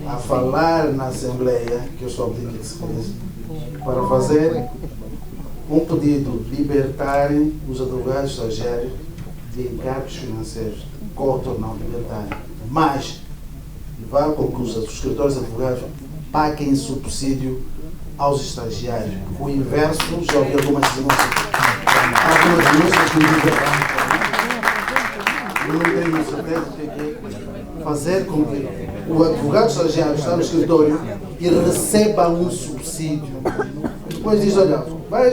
a falar na Assembleia, que eu sou aqui que se fez, para fazer um pedido de libertarem os advogados estagiários de encargos financeiros, cota ou não libertarem, mas levar com que os escritores advogados paguem subsídio aos estagiários. O inverso, já ouvi algumas denúncias. Algumas denúncias que eu não tenho certeza de que fazer com que o advogado estagiário está no escritório e receba um subsídio. Depois diz, olha, vai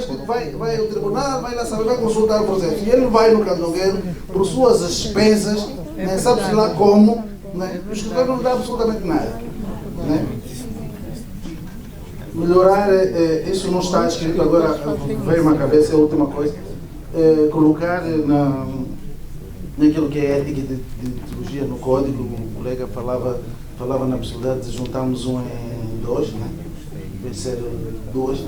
ao tribunal, vai lá saber, vai consultar o processo. E ele vai no cantongueiro por suas despesas, né, sabe-se lá como, né, o escritório não dá absolutamente nada. Né? Melhorar, isso não está escrito agora, veio-me à cabeça, é a última coisa, colocar naquilo que é ética de teologia no código, o colega falava na possibilidade de juntarmos um em dois, né? Em vez de ser dois.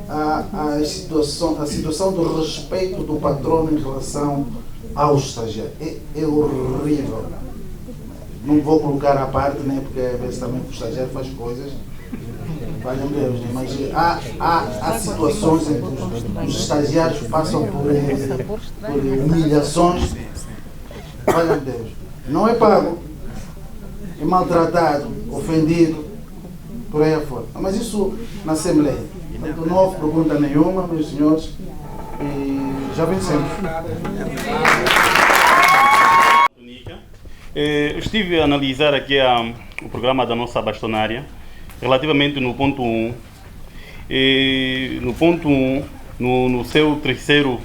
A situação do respeito do patrono em relação aos estagiários é horrível. Não vou colocar à parte, né? Porque às vezes também o estagiário faz coisas, valham Deus, né? Mas há situações em que os estagiários passam por humilhações, valham Deus. Não é pago, é maltratado, ofendido, por aí afora. Mas isso na Assembleia. Portanto, não houve pergunta nenhuma, meus senhores, e já vencemos. Eu estive a analisar aqui o programa da nossa bastonária, relativamente no ponto 1. No ponto 1, no seu terceiro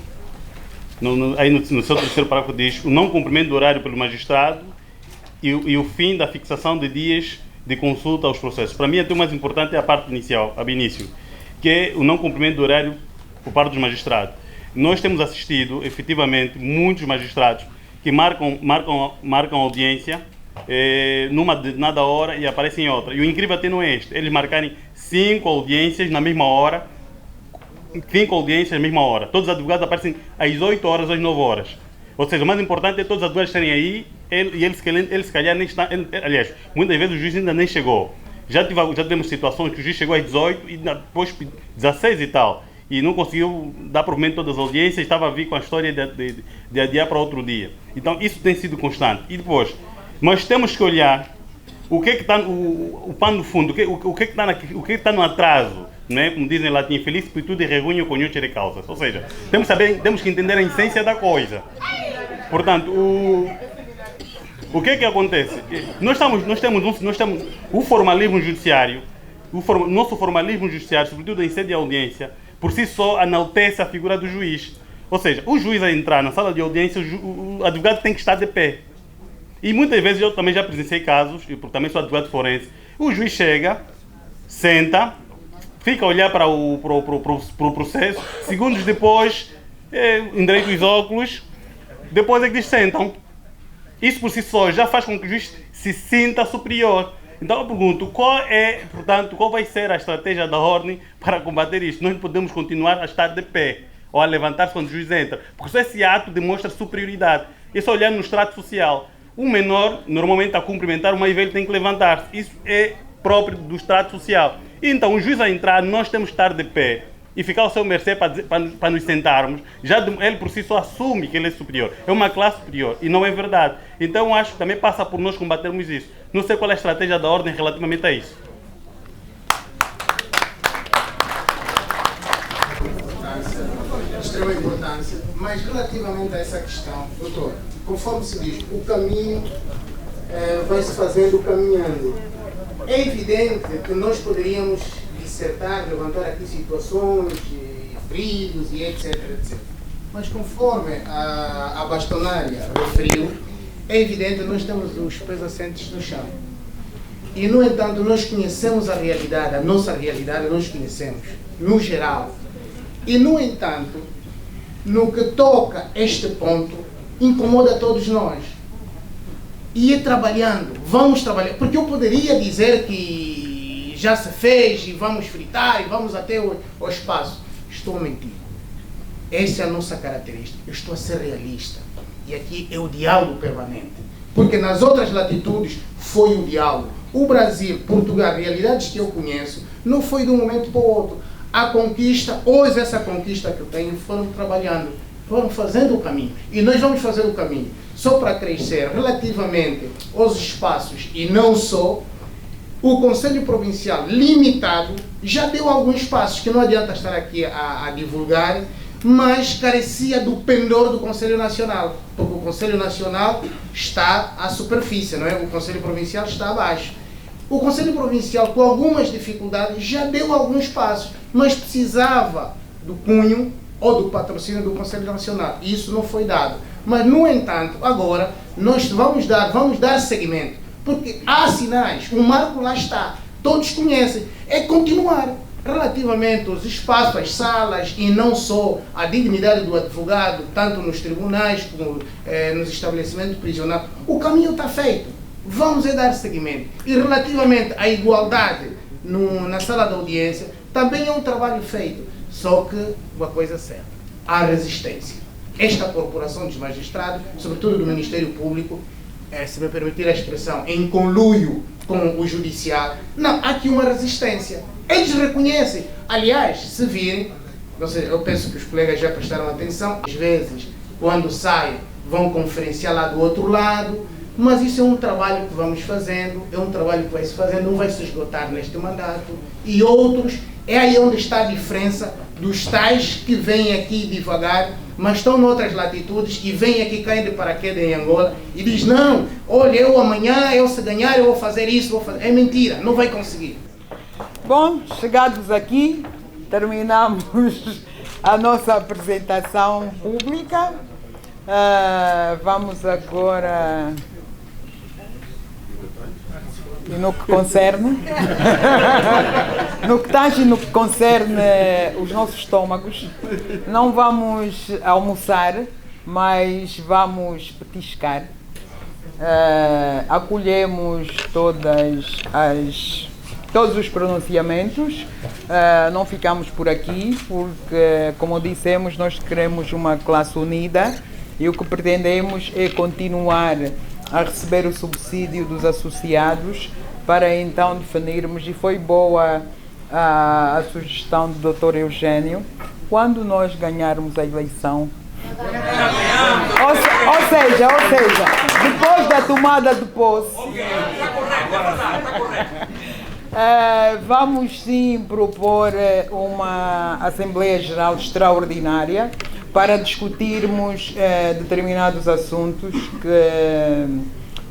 parágrafo diz o não cumprimento do horário pelo magistrado e o fim da fixação de dias de consulta aos processos. Para mim, até o mais importante é a parte inicial, a início, que é o não cumprimento do horário por parte dos magistrados. Nós temos assistido, efetivamente, muitos magistrados que marcam audiência numa determinada hora e aparecem em outra. E o incrível até não é este, eles marcarem 5 audiências na mesma hora, 5 audiências na mesma hora. Todos os advogados aparecem às 8 horas ou às 9 horas. Ou seja, o mais importante é todos os advogados estarem aí e ele se calhar nem está... aliás, muitas vezes o juiz ainda nem chegou. Já tivemos situações que o juiz chegou às 18 e depois 16 e tal. E não conseguiu dar provimento todas as audiências, estava a vir com a história de adiar para outro dia. Então isso tem sido constante. E depois, nós temos que olhar o que é que está o pano no fundo, o que é que está no atraso, não é? Como dizem em latim, feliz pitude regunho conhecere causas. Ou seja, temos que entender a essência da coisa. Portanto, o que é que acontece? Nós temos o formalismo judiciário, nosso formalismo judiciário, sobretudo em sede de audiência, por si só enaltece a figura do juiz. Ou seja, o juiz a entrar na sala de audiência, o advogado tem que estar de pé. E muitas vezes eu também já presenciei casos, e porque também sou advogado forense, o juiz chega, senta, fica a olhar para o processo, segundos depois, endireita os óculos, depois é que eles sentam. Isso por si só já faz com que o juiz se sinta superior. Então eu pergunto, qual vai ser a estratégia da ordem para combater isto? Nós não podemos continuar a estar de pé ou a levantar-se quando o juiz entra, porque só esse ato demonstra superioridade. É só olhar no extrato social. O menor, normalmente, a cumprimentar, o mais velho tem que levantar-se. Isso é próprio do extrato social. Então, o juiz a entrar, nós temos que estar de pé e ficar ao seu mercê para nos sentarmos. Já ele por si só assume que ele é superior. É uma classe superior e não é verdade. Então, acho que também passa por nós combatermos isso. Não sei qual é a estratégia da ordem relativamente a isso. Extrema importância, mas relativamente a essa questão, doutor, conforme se diz, o caminho vai se fazendo caminhando. É evidente que nós poderíamos dissertar, levantar aqui situações, brilhos e etc, etc. Mas conforme a bastonária referiu, é evidente que nós temos os pés assentes no chão. E, no entanto, nós conhecemos a realidade, a nossa realidade nós conhecemos, no geral. E, no entanto, no que toca este ponto, incomoda todos nós. E é trabalhando, vamos trabalhar. Porque eu poderia dizer que já se fez e vamos fritar e vamos até o espaço. Estou a mentir. Essa é a nossa característica. Eu estou a ser realista. E aqui é o diálogo permanente. Porque nas outras latitudes foi o diálogo. O Brasil, Portugal, realidades que eu conheço, não foi de um momento para o outro. A conquista, hoje essa conquista que eu tenho, foram trabalhando, foram fazendo o caminho. E nós vamos fazer o caminho. Só para crescer relativamente aos espaços e não só, o Conselho Provincial limitado já deu alguns passos, que não adianta estar aqui a divulgar, mas carecia do pendor do Conselho Nacional, porque o Conselho Nacional está à superfície, não é? O Conselho Provincial está abaixo. O Conselho Provincial, com algumas dificuldades, já deu alguns passos, mas precisava do cunho ou do patrocínio do Conselho Nacional. E isso não foi dado. Mas, no entanto, agora, nós vamos dar seguimento, porque há sinais, o marco lá está, todos conhecem, é continuar. Relativamente aos espaços, às salas e não só a dignidade do advogado, tanto nos tribunais como nos estabelecimentos prisionais, o caminho está feito. Vamos dar seguimento. E relativamente à igualdade na sala de audiência, também é um trabalho feito. Só que uma coisa é certa, há resistência. Esta corporação dos magistrados, sobretudo do Ministério Público, se me permitir a expressão, em conluio com o judiciário, não, há aqui uma resistência. Eles reconhecem. Aliás, se virem, não sei, eu penso que os colegas já prestaram atenção, às vezes, quando saem, vão conferenciar lá do outro lado, mas isso é um trabalho que vamos fazendo, é um trabalho que vai se fazendo, não vai se esgotar neste mandato, e outros, é aí onde está a diferença dos tais que vêm aqui devagar, mas estão noutras latitudes e vêm aqui, caem de paraquedas em Angola e diz, não, olha, eu amanhã, eu se ganhar, eu vou fazer isso, vou fazer... É mentira, não vai conseguir. Bom, chegados aqui, terminamos a nossa apresentação pública. Vamos agora... E no que concerne, no que concerne os nossos estômagos, não vamos almoçar, mas vamos petiscar. Acolhemos todos os pronunciamentos, não ficamos por aqui, porque, como dissemos, nós queremos uma classe unida e o que pretendemos é continuar a receber o subsídio dos associados para então definirmos, e foi boa a sugestão do Dr. Eugênio, quando nós ganharmos a eleição, ou seja, depois da tomada de posse, vamos sim propor uma Assembleia Geral extraordinária para discutirmos determinados assuntos que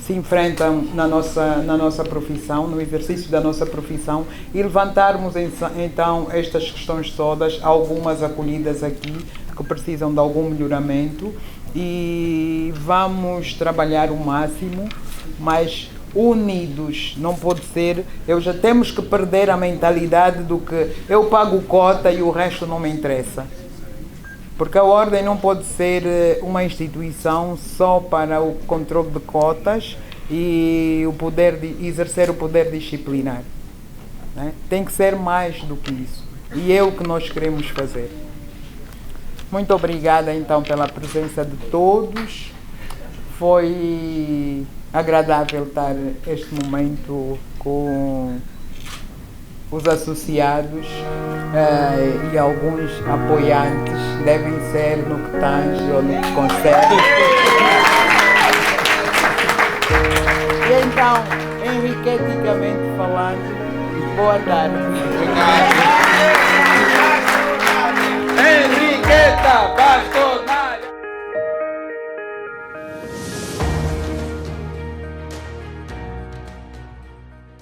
se enfrentam na nossa profissão, no exercício da nossa profissão, e levantarmos então estas questões todas, algumas acolhidas aqui, que precisam de algum melhoramento, e vamos trabalhar o máximo, mas unidos. Não pode ser, já temos que perder a mentalidade do que eu pago cota e o resto não me interessa. Porque a Ordem não pode ser uma instituição só para o controle de cotas e exercer o poder disciplinar. Né? Tem que ser mais do que isso. E é o que nós queremos fazer. Muito obrigada, então, pela presença de todos. Foi agradável estar este momento com os associados e alguns apoiantes, devem ser no que tange ou no que concerne. E então, enriqueticamente falando, boa tarde.